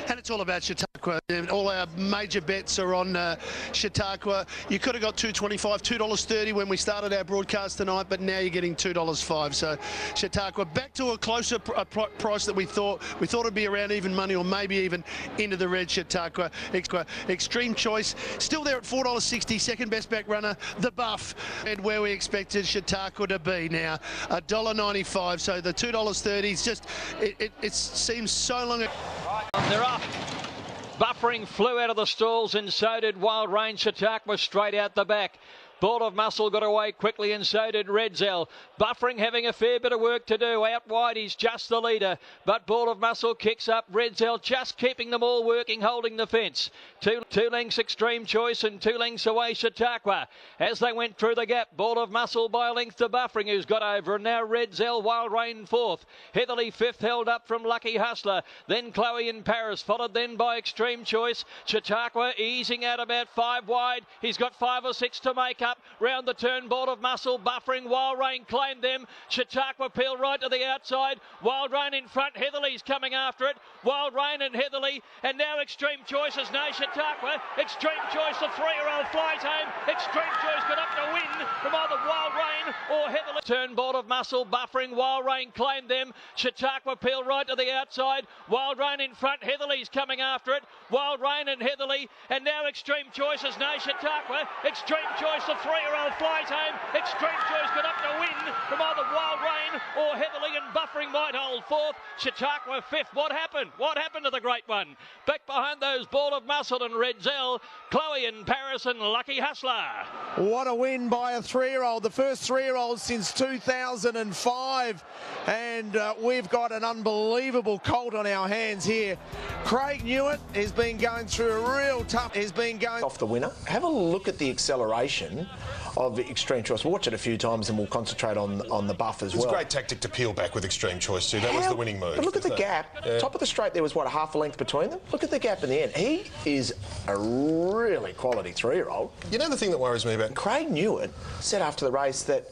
And it's all about Chautauqua. Chautauqua. And all our major bets are on Chautauqua. You could have got $2.25, $2.30 when we started our broadcast tonight, but now you're getting $2.05. So Chautauqua back to a closer price that we thought. We thought it'd be around even money or maybe even into the red. Chautauqua. Extreme Choice still there at $4.60. Second best back runner, the Buff, and where we expected Chautauqua to be now, $1.95. So the $2.30 is just, it seems so long. They're up. Buffering flew out of the stalls and so did Wild Rain. Chautauqua straight out the back. Ball of Muscle got away quickly and so did Redzel. Buffering having a fair bit of work to do. Out wide he's just the leader, but Ball of Muscle kicks up. Redzel just keeping them all working, holding the fence. Two lengths Extreme Choice and 2 lengths away Chautauqua. As they went through the gap, Ball of Muscle by a length to Buffering, who's got over, and now Redzel, Wild Rain fourth. Heatherly fifth, held up from Lucky Hustler. Then Chloe in Paris, followed then by Extreme Choice. Chautauqua easing out about 5 wide. He's got 5 or 6 to make up. Round the turn, Ball of Muscle, Buffering, Wild Rain claimed them. Chautauqua peel right to the outside. Wild Rain in front, Heatherly's coming after it. Wild Rain and Heatherly, and now Extreme Choice is no Chautauqua. Extreme Choice, the 3-year-old flies home. Extreme Choice got up to win from either Wild Rain or Heatherly. Turn, Ball of Muscle, Buffering, Wild Rain claimed them. Chautauqua peel right to the outside. Wild Rain in front, Heatherly's coming after it. Wild Rain and Heatherly, and now Extreme Choice is no Chautauqua. Extreme Choice, the 3-year-old flies home. Extreme Choice got up to win from either Wild Rain or Heatherly, and Buffering might hold fourth. Chautauqua fifth. What happened? What happened to the great one? Back behind those, Ball of Muscle and Redzel, Chloe in Paris and Lucky Hustler. What a win by a 3-year-old, the first 3-year-old since 2005, and we've got an unbelievable colt on our hands here. Craig Newitt has been going through a real tough, off the winner. Have a look at the acceleration of Extreme Choice. We'll watch it a few times and we'll concentrate on the Buff as well. It's a great tactic to peel back with Extreme Choice too. That was the winning move. But look at the gap. Yeah. Top of the straight, there was, what, a half a length between them? Look at the gap in the end. He is a really quality 3-year-old. You know the thing that worries me about... Craig Newitt said after the race that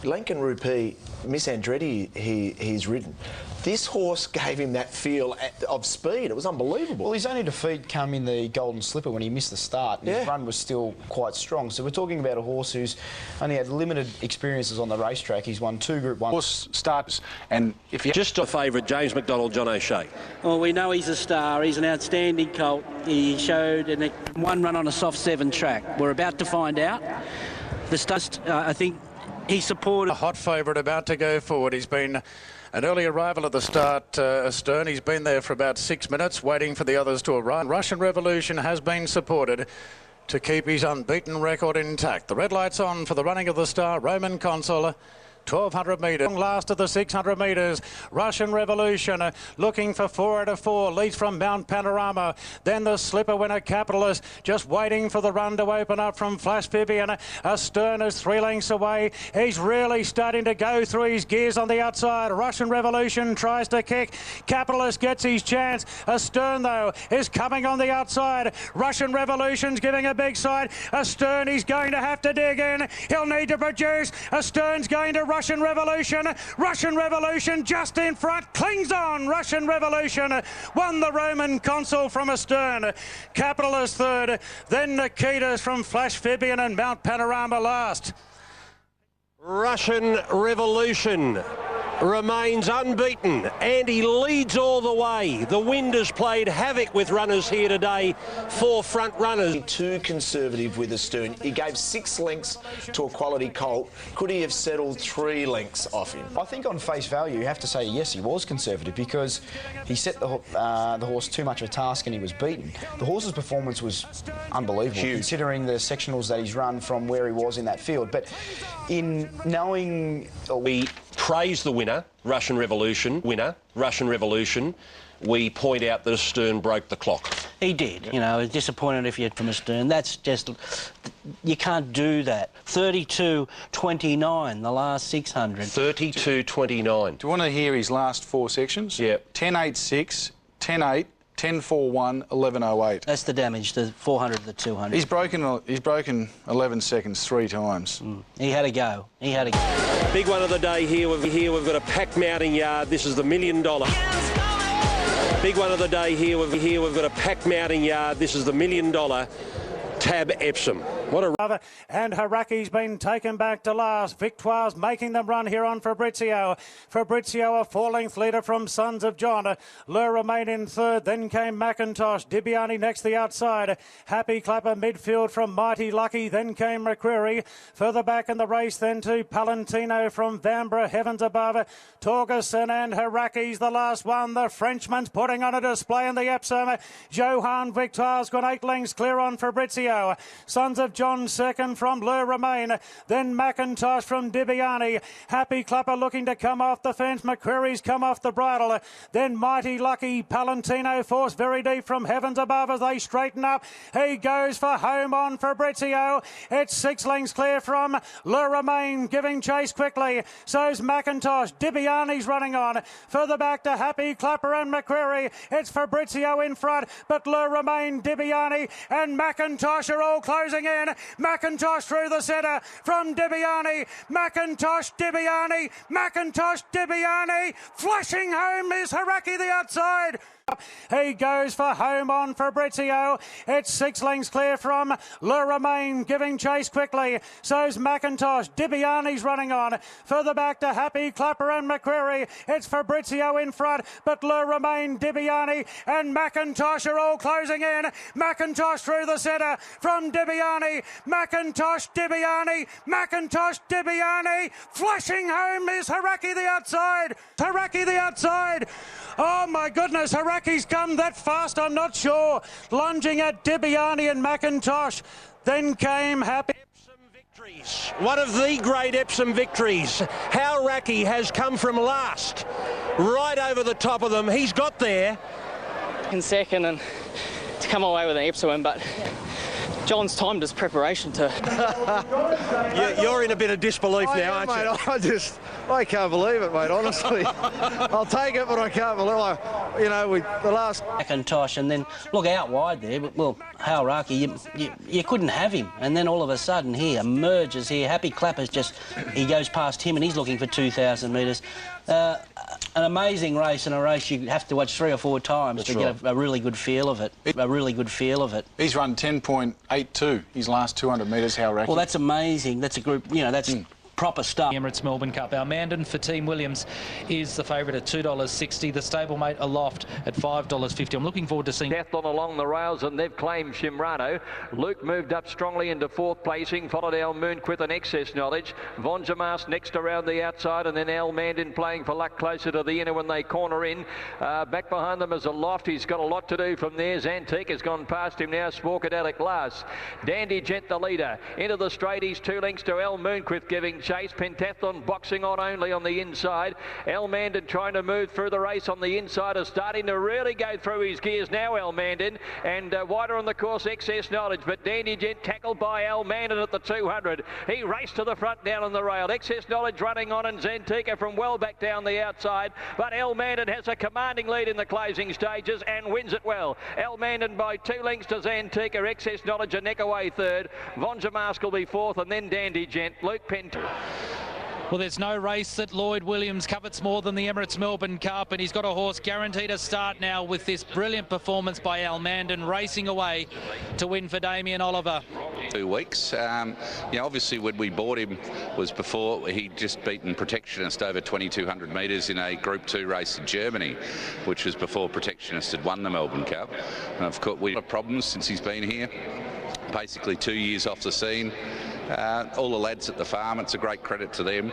Lincoln Rupee, Miss Andretti, he's ridden. This horse gave him that feel of speed. It was unbelievable. Well, his only defeat came in the Golden Slipper when he missed the start, and his run was still quite strong. So we're talking about a horse who's only had limited experiences on the racetrack. He's won 2 Group 1. Horse starts, and if you just a favourite, James McDonald, John O'Shea. Well, we know he's a star. He's an outstanding colt. He showed one run on a soft 7 track. We're about to find out. The start, I think, he supported... A hot favourite about to go forward. He's been an early arrival at the start, Astern. He's been there for about 6 minutes, waiting for the others to arrive. Russian Revolution has been supported to keep his unbeaten record intact. The red light's on for the running of the star, Roman Consul. 1,200 metres. Last of the 600 metres. Russian Revolution looking for 4 out of 4. Leads from Mount Panorama. Then the slipper winner, Capitalist, just waiting for the run to open up from Flash Vivian. Astern is 3 lengths away. He's really starting to go through his gears on the outside. Russian Revolution tries to kick. Capitalist gets his chance. Astern, though, is coming on the outside. Russian Revolution's giving a big side. Astern, he's going to have to dig in. He'll need to produce. Astern's going to Russian Revolution. Russian Revolution just in front. Clings on. Russian Revolution won the Roman Consul from Astern. Capitalist third. Then Nikitas from Flash Vivian and Mount Panorama last. Russian Revolution remains unbeaten and he leads all the way. The wind has played havoc with runners here today. 4 front runners. Too conservative with Astern. He gave 6 lengths to a quality colt. Could he have settled 3 lengths off him? I think on face value, you have to say yes, he was conservative because he set the horse too much of a task and he was beaten. The horse's performance was unbelievable, considering the sectionals that he's run from where he was in that field. But in knowing... We praise the winner, Russian Revolution. We point out that Astern broke the clock. He did. You know, disappointed if you're from Astern. That's just... You can't do that. 32.29, the last 600. 32.29. Do you want to hear his last 4 sections? Yeah. 10.86, 10.8, 10.41, 11.08. That's the damage, the 400 to the 200. He's broken 11 seconds 3 times. He had to go. He had to go. Big one of the day here. We've got a packed mounting yard. This is the $1 million. Big one of the day here. We've got a packed mounting yard. This is the $1 million Tab Epsom. What a... And Haraki's been taken back to last. Victoire's making them run here on Fabrizio. Fabrizio, a four-length leader from Sons of John. Le remain in third. Then came McIntosh. Dibiani next the outside. Happy Clapper midfield from Mighty Lucky. Then came McCreary. Further back in the race then to Palantino from Vanbrugh. Heavens above. Torgerson and Haraki's the last one. The Frenchman's putting on a display in the Epsom. Johan Victoire's got 8 lengths clear on Fabrizio. Sons of John second from Le Remain. Then McIntosh from Dibiani. Happy Clapper looking to come off the fence. McCreary's come off the bridle. Then Mighty Lucky. Palantino forced very deep from Heavens Above as they straighten up. He goes for home on Fabrizio. It's 6 lengths clear from Le Remain, giving chase quickly. So's McIntosh. Dibiani's running on. Further back to Happy Clapper and McCreary. It's Fabrizio in front, but Le Remain, Dibiani and McIntosh are all closing in. McIntosh through the centre from Dibiani. McIntosh, Dibiani. McIntosh, Dibiani. Flashing home is Haraki the outside. He goes for home on Fabrizio. It's 6 lengths clear from Le Remain, giving chase quickly. So's McIntosh. Dibiani's running on. Further back to Happy Clapper and McCreary. It's Fabrizio in front, but Le Remain, Dibiani and McIntosh are all closing in. McIntosh through the centre from Dibiani. McIntosh, Dibiani. McIntosh, Dibiani. Flashing home is Haraki the outside. Haraki the outside. Oh my goodness, Haraki's come that fast, I'm not sure. Lunging at Dibiani and McIntosh. Then came Happy. One of the great Epsom victories. How Haraki has come from last, right over the top of them. He's got there. In second and to come away with an Epsom win, but John's timed his preparation to... You're in a bit of disbelief now, aren't you? I can't believe it, mate, honestly. I'll take it, but I can't believe it. You know, the last... McIntosh, and then look out wide there, but, well, Haraki, you couldn't have him. And then all of a sudden he emerges here. Happy Clapper's just... He goes past him and he's looking for 2,000 metres. An amazing race, and a race you have to watch 3 or 4 times to get a really good feel of it. A really good feel of it. He's run 10.82 his last 200 metres, Haraki. Well, that's amazing. That's a group, you know, that's... proper stuff. Emirates Melbourne Cup. Almandin for Team Williams is the favourite at $2.60. The stablemate Aloft at $5.50. I'm looking forward to seeing Athlon along the rails, and they've claimed Shimrano. Luke moved up strongly into 4th placing, followed Moonquith with an excess knowledge. Von Jamas next around the outside, and then Almandin playing for luck closer to the inner when they corner in. Back behind them is Aloft. He's got a lot to do from there. Zantique has gone past him now. Sporkadelic last. Dandy Gent the leader. Into the straight, he's 2 lengths to Moonquith giving chase. Pentathlon boxing on only on the inside. Almandin trying to move through the race on the inside, is starting to really go through his gears now, Almandin, and wider on the course, excess knowledge, but Dandy Gent tackled by Almandin at the 200. He raced to the front down on the rail. Excess knowledge running on, and Zantika from well back down the outside, but Almandin has a commanding lead in the closing stages and wins it well. Almandin by 2 lengths to Zantika. Excess knowledge a neck away third. Von Jamask will be 4th, and then Dandy Gent. Luke Penton. Well, there's no race that Lloyd Williams covets more than the Emirates Melbourne Cup, and he's got a horse guaranteed to start now with this brilliant performance by Almandin, racing away to win for Damien Oliver. 2 weeks. Obviously when we bought him was before he'd just beaten Protectionist over 2,200 metres in a Group 2 race in Germany, which was before Protectionist had won the Melbourne Cup. And of course, we've had problems since he's been here. Basically 2 years off the scene. All the lads at the farm, it's a great credit to them.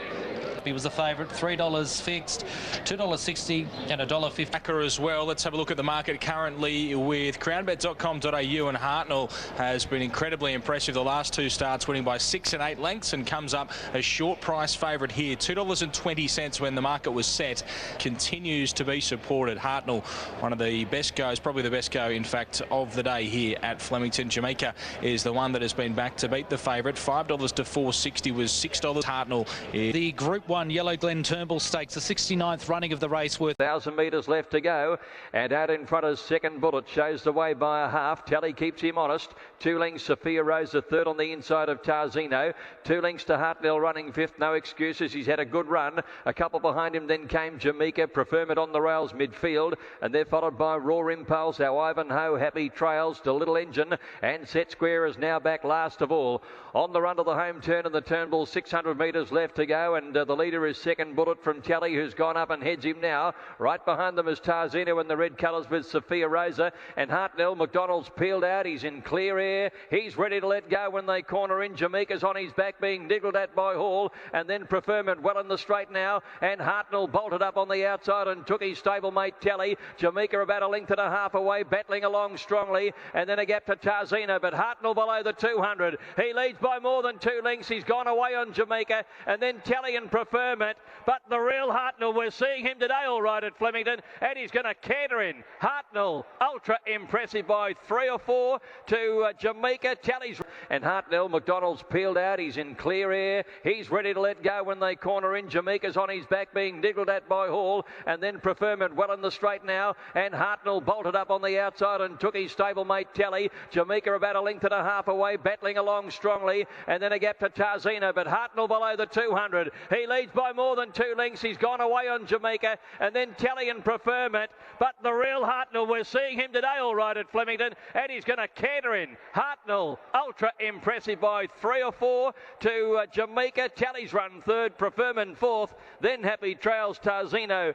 He was the favourite, $3 fixed, $2.60 and $1.50 as well. Let's have a look at the market currently with crownbet.com.au, and Hartnell has been incredibly impressive. The last 2 starts winning by 6 and 8 lengths, and comes up a short price favourite here, $2.20 when the market was set. Continues to be supported. Hartnell, one of the best goes, probably the best go in fact of the day here at Flemington. Jameka is the one that has been backed to beat the favourite. $5 to $4.60 was $6. Hartnell, the Group 1 Yellow Glen Turnbull Stakes, the 69th running of the race worth 1,000 metres left to go, and out in front is Second Bullet, shows the way by a half. Tally keeps him honest. 2 lengths Sophia Rose, the third on the inside of Tarzino. 2 lengths to Hartnell running fifth, no excuses, he's had a good run. A couple behind him then came Jameka, Preferment on the rails midfield, and they're followed by Raw Impulse, our Ivanhoe, Happy Trails to Little Engine, and Set Square is now back last of all. On the run to the home turn and the Turnbull, 600 metres left to go, and the leader is Second Bullet from Tally, who's gone up and heads him now. Right behind them is Tarzino in the red colours with Sophia Rosa, and Hartnell. McDonald's peeled out, he's in clear air, he's ready to let go when they corner in. Jameka's on his back being niggled at by Hall, and then Preferment well in the straight now, and Hartnell bolted up on the outside and took his stablemate Tally. Jameka about a length and a half away, battling along strongly, and then a gap to Tarzino, but Hartnell below the 200. He leads by more than 2 lengths. He's gone away on Jameka, and then Tally and Preferment, but the real Hartnell, we're seeing him today all right at Flemington, and he's going to canter in. Hartnell, ultra impressive by 3 or 4 to Jameka. Tally's, and Hartnell, McDonald's peeled out, he's in clear air, he's ready to let go when they corner in. Jameka's on his back being niggled at by Hall, and then Preferment well in the straight now, and Hartnell bolted up on the outside and took his stablemate Tally. Jameka about a length and a half away, battling along strongly, and then a gap to Tarzino, but Hartnell below the 200. He leads by more than 2 lengths. He's gone away on Jameka, and then Tally and Preferment, but the real Hartnell, we're seeing him today all right at Flemington, and he's going to canter in. Hartnell, ultra impressive by 3 or 4 to Jameka. Tally's run third, Preferment fourth, then Happy Trails, Tarzino,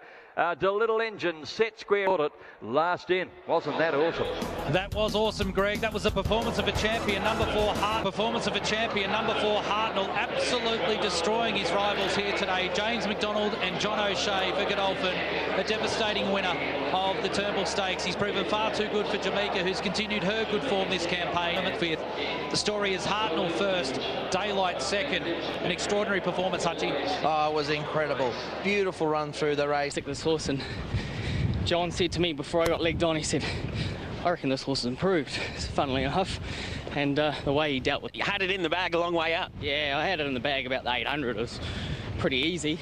to Little Engine, Set Square, last in. Wasn't that awesome? That was awesome, Greg. That was a performance of a champion, number 4 Hartnell, absolutely destroying his rivals here today. James McDonald and John O'Shea for Godolphin, a devastating winner of the Turnbull Stakes. He's proven far too good for Jameka, who's continued her good form this campaign. Fifth. The story is Hartnell first, Daylight second. An extraordinary performance, Hutchie. Oh, it was incredible. Beautiful run through the race. This horse, and John said to me before I got legged on, he said, I reckon this horse has improved, funnily enough, and the way he dealt with it. You had it in the bag a long way up? Yeah, I had it in the bag about the 800. It was pretty easy.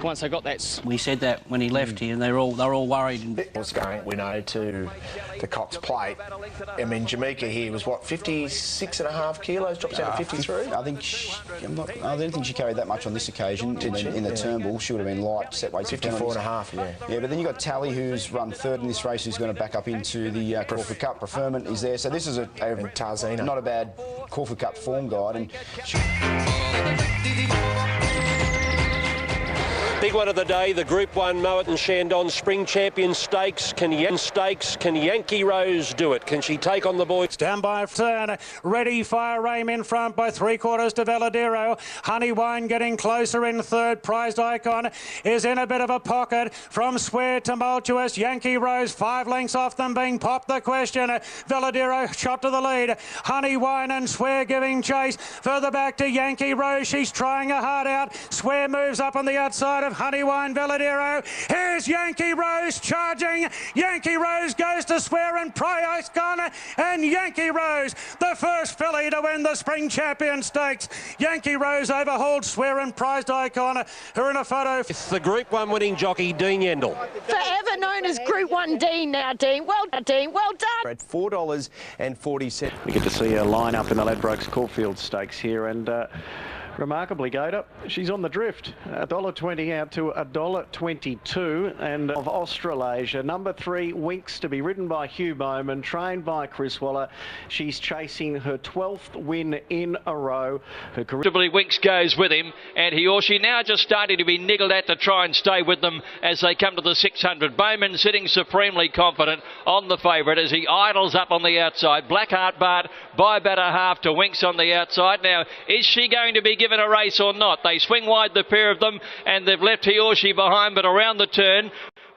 Once I got that... We said that when he left here, and they're all worried. It was going, we know, to the Cox Plate. I mean, Jameka here was, what, 56.5 kilos, drops down to 53? I don't think she carried that much on this occasion. In the Turnbull, she would have been light, set weight 54.5, yeah. Yeah, but then you've got Tally, who's run third in this race, who's going to back up into the Caulfield Cup. Preferment is there. So this is not a bad Caulfield Cup form guide. And Big one of the day, the Group 1 Mowat and Shandon Spring Champion Stakes. Can Yankee Rose do it? Can she take on the boys? Down by turn, ready, fire aim in front by 3/4 to Veladero. Honey Wine getting closer in third. Prized Icon is in a bit of a pocket from Swear Tumultuous. Yankee Rose 5 lengths off them being popped. The question, Veladero shot to the lead. Honey Wine and Swear giving chase. Further back to Yankee Rose. She's trying a hard out. Swear moves up on the outside of Honey Wine. Veladero. Here's Yankee Rose charging. Yankee Rose goes to Swear and Prized Icon, and Yankee Rose, the first filly to win the Spring Champion Stakes. Yankee Rose overhauled Swear and Prized Icon, who are in a photo. It's the Group 1 winning jockey, Dean Yendall. Forever known as Group 1 Dean now, Dean. Well done, Dean. Well done. At $4.40. We get to see her line up in the Ladbrokes Caulfield Stakes here, and remarkably, Gator, she's on the drift. $1.20 out to $1.22, and of Australasia. Number 3, Winx, to be ridden by Hugh Bowman, trained by Chris Waller. She's chasing her 12th win in a row. Her career... Winx goes with him, and he or she now just starting to be niggled at to try and stay with them as they come to the 600. Bowman sitting supremely confident on the favourite as he idles up on the outside. Blackheart Bart by about a half to Winx on the outside. Now, is she going to be given a race or not? They swing wide, the pair of them, and they've left he or she behind, but around the turn,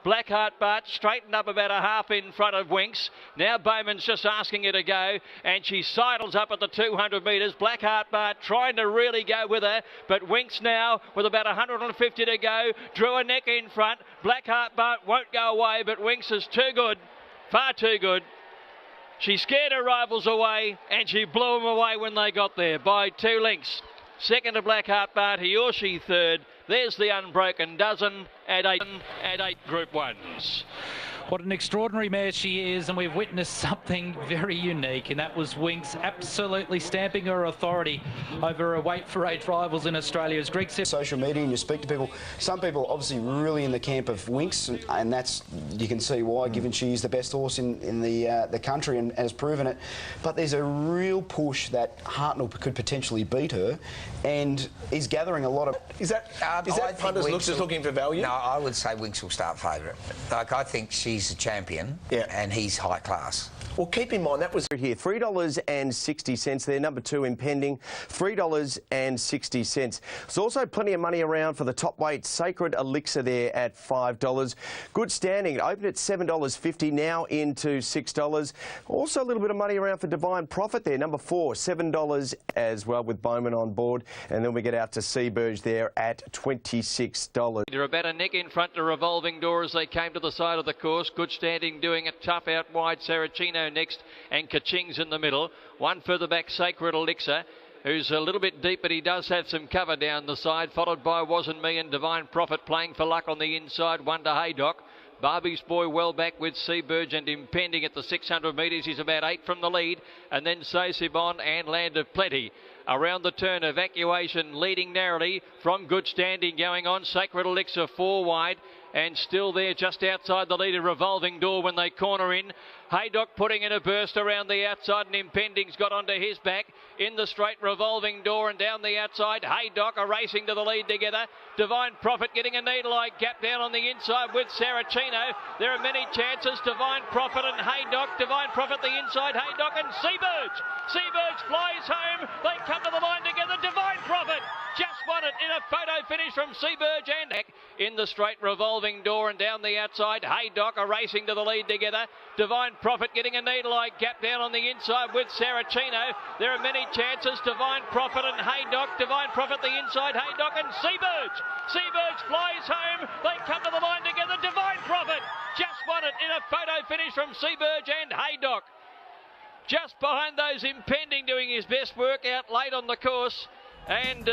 Blackheart Bart straightened up about a half in front of Winx. Now Bowman's just asking her to go, and she sidles up at the 200 metres. Blackheart Bart trying to really go with her, but Winx now, with about 150 to go, drew a neck in front. Blackheart Bart won't go away, but Winx is too good, far too good. She scared her rivals away, and she blew them away when they got there by 2 lengths. Second to Blackheart Bart, he or she third. There's the Unbroken Dozen at eight Group 1s. What an extraordinary mare she is, and we've witnessed something very unique, and that was Winx absolutely stamping her authority over her weight for 8 rivals in Australia. As Greg said, social media, and you speak to people, some people obviously really in the camp of Winx, and that's, you can see why, given she's the best horse in the country and has proven it. But there's a real push that Hartnell could potentially beat her, and is gathering a lot of... Is that punters just looking for value? No, I would say Winx will start favourite. Like, I think she's a champion, and he's high class. Well, keep in mind, that was here, $3.60 there. Number 2, Impending, $3.60. There's also plenty of money around for the top weight, Sacred Elixir there at $5. Good standing. It opened at $7.50, now into $6. Also a little bit of money around for Divine Profit there. Number 4, $7 as well, with Bowman on board. And then we get out to Seaburge there at $26. They're about a neck in front to Revolving Door as they came to the side of the course. Good standing, doing it tough out wide. Saracino next, and Kaching's in the middle. One further back, Sacred Elixir, who's a little bit deep, but he does have some cover down the side, followed by Wasn't Me and Divine Profit playing for luck on the inside. One to Haydock. Barbie's Boy well back with Seaburge and Impending at the 600 metres. He's about 8 from the lead, and then Saisibon and Land of Plenty. Around the turn, Evacuation leading narrowly from Good Standing going on. Sacred Elixir 4 wide, and still there just outside the leader, Revolving Door when they corner in. Haydock putting in a burst around the outside, and Impending's got onto his back. In the straight, Revolving Door, and down the outside, Haydock are racing to the lead together. Divine Profit getting a needle-eye gap down on the inside with Saracino. There are many chances, Divine Profit and Haydock. Divine Profit the inside, Haydock and Seaburge. Seaburge flies home. They come to the line together. Divine Profit just won it in a photo finish from Seaburge and in the straight, Revolving Door, and down the outside, Haydock are racing to the lead together. Divine Profit getting a needle-eye gap down on the inside with Saracino. There are many chances, Divine Profit and Haydock. Divine Profit the inside, Haydock and Seaburge. Seaburge flies home. They come to the line together. Divine Profit just won it in a photo finish from Seaburge and Haydock. Just behind those, Impending doing his best work out late on the course. And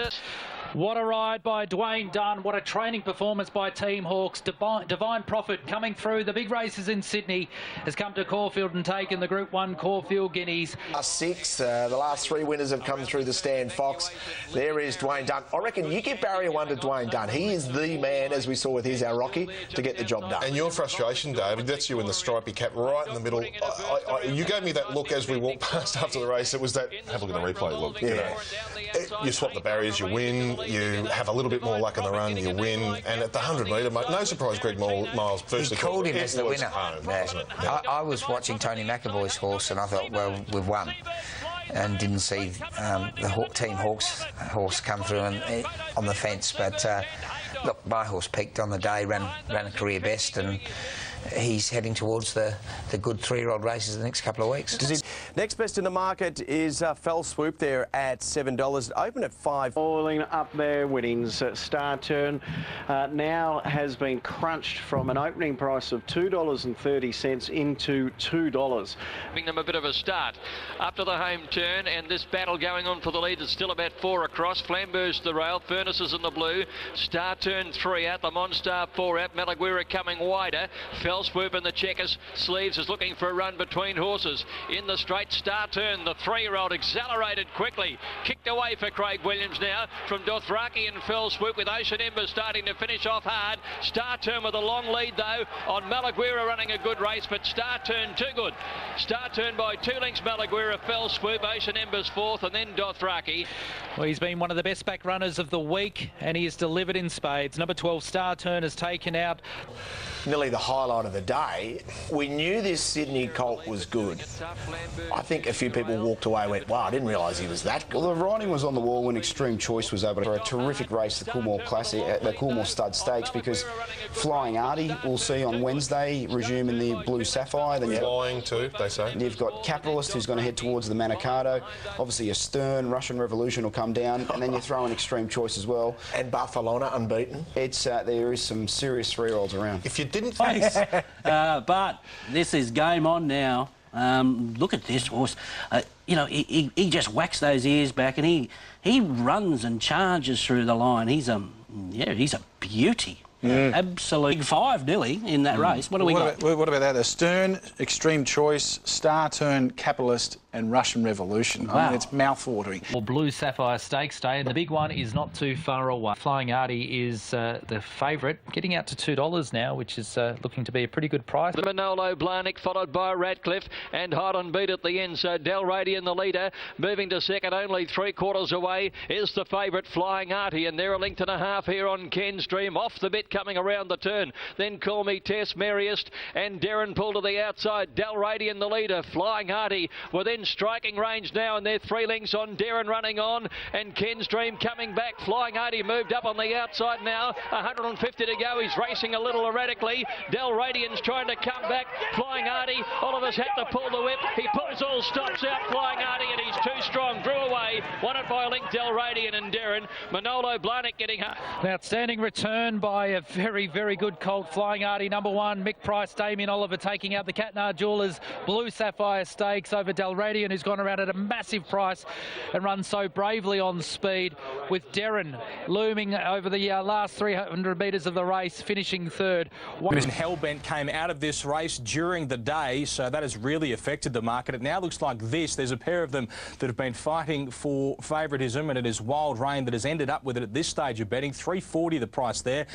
what a ride by Dwayne Dunn. What a training performance by Team Hawks. Divine Profit coming through the big races in Sydney has come to Caulfield and taken the Group 1 Caulfield Guineas. Last 6, the last 3 winners have come through the Stan Fox. There is Dwayne Dunn. I reckon you give barrier 1 to Dwayne Dunn. He is the man, as we saw with his Our Rocky, to get the job done. And your frustration, David, that's you in the stripy cap right in the middle. You gave me that look as we walked past after the race. It was that, have a look at the replay look. You know. You swap the barriers, you win. You have a little bit more luck in the run, you win. And at the 100 metre, mate, no surprise Greg Miles firstly called him as the winner. Yeah. I was watching Tony McAvoy's horse, and I thought, well, we've won. And didn't see the Team Hawks horse come through on the fence. But look, my horse peaked on the day, ran a career best, and he's heading towards the good 3-year-old races the next couple of weeks. Next best in the market is Fell Swoop there at $7. It opened at $5. Falling up there, Winnings. Star Turn now has been crunched from an opening price of $2.30 into $2. Giving them a bit of a start up to the home turn, and this battle going on for the lead is still about 4 across. Flambeau's the rail, Furnaces in the blue. Star Turn 3 out, the Monstar 4 out. Malaguerra coming wider. Fell Swoop in the checkers. Sleeves is looking for a run between horses. In the straight, Star Turn, the 3-year-old, accelerated quickly. Kicked away for Craig Williams now from Dothraki and Fell Swoop, with Ocean Ember starting to finish off hard. Star Turn with a long lead though on Malaguerra, running a good race, but Star Turn too good. Star Turn by 2 lengths, Malaguerra, Fell Swoop, Ocean Ember's 4th, and then Dothraki. Well, he's been one of the best back runners of the week, and he has delivered in spades. Number 12, Star Turn, has taken out nearly the highlight of the day. We knew this Sydney colt was good. I think a few people walked away and went, wow, I didn't realise he was that good. Well, the riding was on the wall when Extreme Choice was able to for a terrific race, the Coolmore Classic, the Coolmore Stud Stakes, because Flying Artie we'll see on Wednesday resume in the Blue Sapphire. Then Flying too, they say. You've got Capitalist, who's going to head towards the Manicato. Obviously Astern, Russian Revolution will come down, and then you throw in Extreme Choice as well. And Barcelona unbeaten. It's there is some serious 3-year-olds around. If you didn't Bart, this is game on now. Look at this horse. You know, he just whacks those ears back, and he runs and charges through the line. He's a beauty. Yeah. Absolute 5 nearly in that race. What do we got? What about that? Astern, Extreme Choice, Star Turn, Capitalist and Russian Revolution. Wow. I mean, it's mouth-watering. Well, Blue Sapphire Stakes Day, and the big one is not too far away. Flying Artie is the favourite, getting out to $2 now, which is looking to be a pretty good price. The Manolo Blahnik followed by Ratcliffe and hot on beat at the end. So Del Radian, the leader, moving to second, only 3/4 away is the favourite Flying Artie, and they're a length and a half here on Ken's Dream. Off the bit coming around the turn. Then Call Me Tess, Merriest and Darren pull to the outside. Del Radian, the leader. Flying Artie within striking range now, and they're 3 lengths on. Darren running on, and Ken's Dream coming back. Flying Artie moved up on the outside now. 150 to go. He's racing a little erratically. Del Radian's trying to come back. Flying Artie, Oliver's had to pull the whip. He pulls all stops out. Flying Artie, and he's too strong. Drew away. Won it by a length. Del Radian and Darren. Manolo Blahnik getting home. An outstanding return by a very, very good colt. Flying Artie, number 1. Mick Price, Damien Oliver taking out the Catnar Jewelers Blue Sapphire Stakes over Del Radian, who's gone around at a massive price and run so bravely on speed, with Darren looming over the last 300 metres of the race, finishing third. Hellbent came out of this race during the day, so that has really affected the market. It now looks like this. There's a pair of them that have been fighting for favouritism, and it is Wild Rain that has ended up with it at this stage of betting. $3.40 the price there.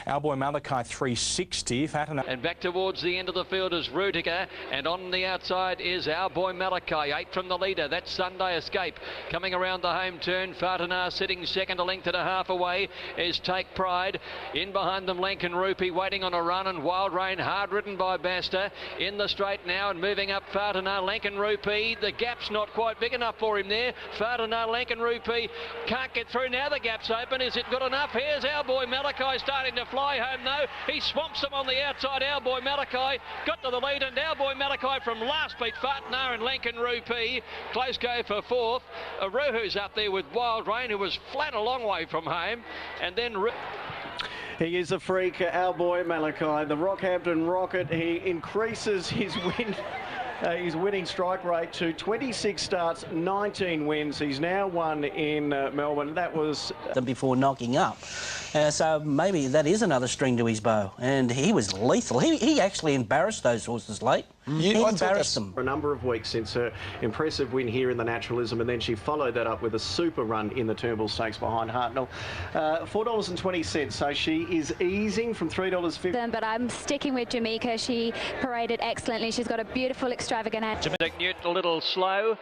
Our boy Malachi $3.60. And back towards the end of the field is Rudiger, and on the outside is our boy Malachi. 8 from the leader. That's Sunday Escape. Coming around the home turn. Fartanar sitting second, a length and a half away is Take Pride. In behind them, Lankan Rupee waiting on a run, and Wild Rain hard ridden by Basta. In the straight now and moving up Fartanar. Lankan Rupee. The gap's not quite big enough for him there. Fartanar, Lankan Rupee can't get through now. The gap's open. Is it good enough? Here's our boy Malachi starting to fly home though. He swamps them on the outside. Our boy Malachi got to the lead, and our boy Malachi from last beat Fartanar and Lankan Rupee. Close go for fourth. Aruhu's up there with Wild Rain, who was flat a long way from home, and then he is a freak, our boy Malachi. The Rockhampton Rocket, he increases his his winning strike rate to 26 starts, 19 wins. He's now won in Melbourne. That was before knocking up. So maybe that is another string to his bow. And he was lethal. He actually embarrassed those horses late. He embarrassed them. For a number of weeks since her impressive win here in the Naturalism, and then she followed that up with a super run in the Turnbull Stakes behind Hartnell. $4.20, so she is easing from $3.50. But I'm sticking with Jameka. She paraded excellently. She's got a beautiful, extravagant hand. Newt a little slow.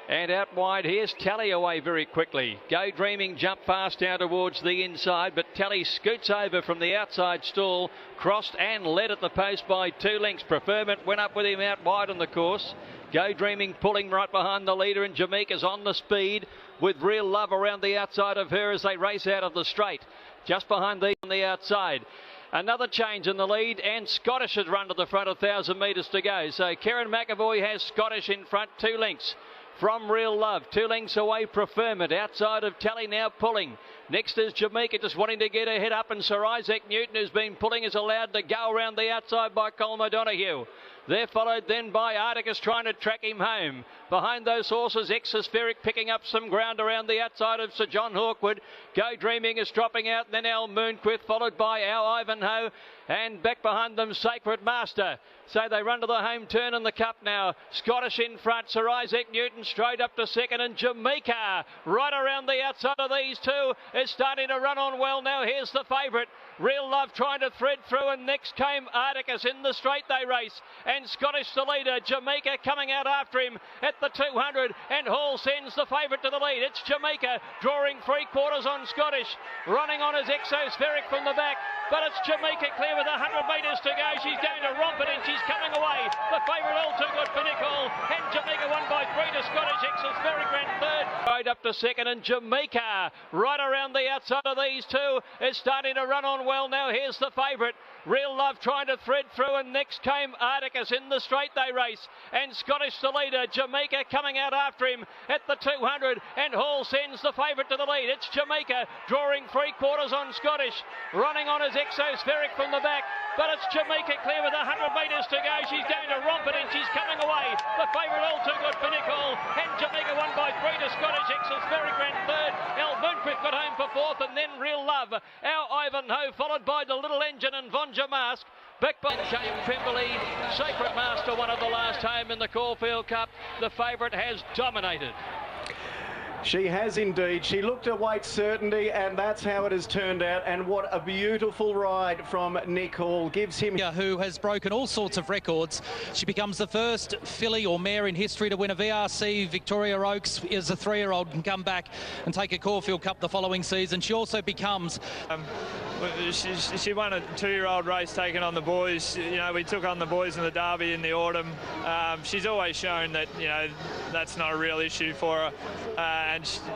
And out wide, here's Tally away very quickly. Go Dreaming jump fast down towards the inside, but Tally scoots over from the outside stall, crossed and led at the post by 2 lengths. Preferment went up with him out wide on the course. Go Dreaming pulling right behind the leader, and Jamaica's on the speed with Real Love around the outside of her as they race out of the straight. Just behind these on the outside. Another change in the lead, and Scottish has run to the front, 1,000 metres to go. So Karen McAvoy has Scottish in front, 2 lengths. From Real Love, 2 lengths away, Preferment. Outside of Tally now pulling. Next is Jamaica just wanting to get her head up, and Sir Isaac Newton, who's been pulling, is allowed to go around the outside by Colm O'Donoghue. They're followed then by Articus trying to track him home. Behind those horses, Exospheric picking up some ground around the outside of Sir John Hawkwood. Go Dreaming is dropping out, and then Al Moonquith followed by our Ivanhoe. And back behind them, Sacred Master. So they run to the home turn in the cup now. Scottish in front, Sir Isaac Newton straight up to second, and Jamaica right around the outside of these two is starting to run on well now. Here's the favourite. Real Love trying to thread through, and next came Articus. In the straight they race, and Scottish the leader. Jamaica coming out after him at the 200, and Hall sends the favourite to the lead. It's Jamaica drawing 3/4 on Scottish. Running on his Exospheric from the back, but it's Jamaica clear with 100 metres to go. She's going to romp it, and she's coming away. The favourite all too good for Nicole, and Jamaica won by 3 to Scottish. Exospheric ran third. Right up to second, and Jamaica right around the outside of these two is starting to run on well now. Here's the favourite. Real Love trying to thread through, and next came Articus. Marcus. In the straight they race, and Scottish the leader. Jameka coming out after him at the 200, and Hall sends the favourite to the lead. It's Jameka drawing 3/4 on Scottish, running on his Exospheric from the back, but it's Jameka clear with 100 metres to go. She's going to romp it, and she's coming away. The favourite all too good for Nicole, and Jameka won by 3 to Scottish. Exospheric ran third. Almandin got home for fourth, and then Real Love, our Ivanhoe, followed by the Little Engine and Vonja Mask. Back by Shane Pemberley, Sacred Master, one of the last home in the Caulfield Cup. The favourite has dominated. She has indeed. She looked at weight certainty, and that's how it has turned out. And what a beautiful ride from Nick Hall. Gives him... Who has broken all sorts of records. She becomes the first filly or mare in history to win a VRC. Victoria Oaks as a 3-year-old can come back and take a Caulfield Cup the following season. She also becomes... She won a 2-year-old race taking on the boys. You know, we took on the boys in the Derby in the autumn. She's always shown that, you know, that's not a real issue for her.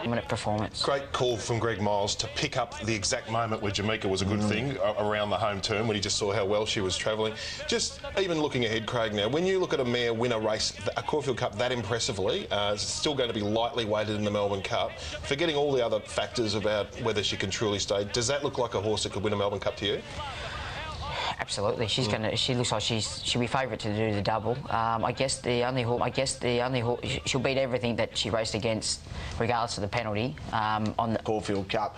Minute performance. Great call from Greg Miles to pick up the exact moment where Jameka was a good thing around the home turn when he just saw how well she was travelling. Just even looking ahead, Craig, now, when you look at a mare win a race, a Caulfield Cup that impressively, it's still going to be lightly weighted in the Melbourne Cup. Forgetting all the other factors about whether she can truly stay, does that look like a horse that could win a Melbourne Cup to you? Absolutely, she's gonna. She looks like she'll be favourite to do the double. I guess the only horse she'll beat everything that she raced against, regardless of the penalty on the Caulfield Cup.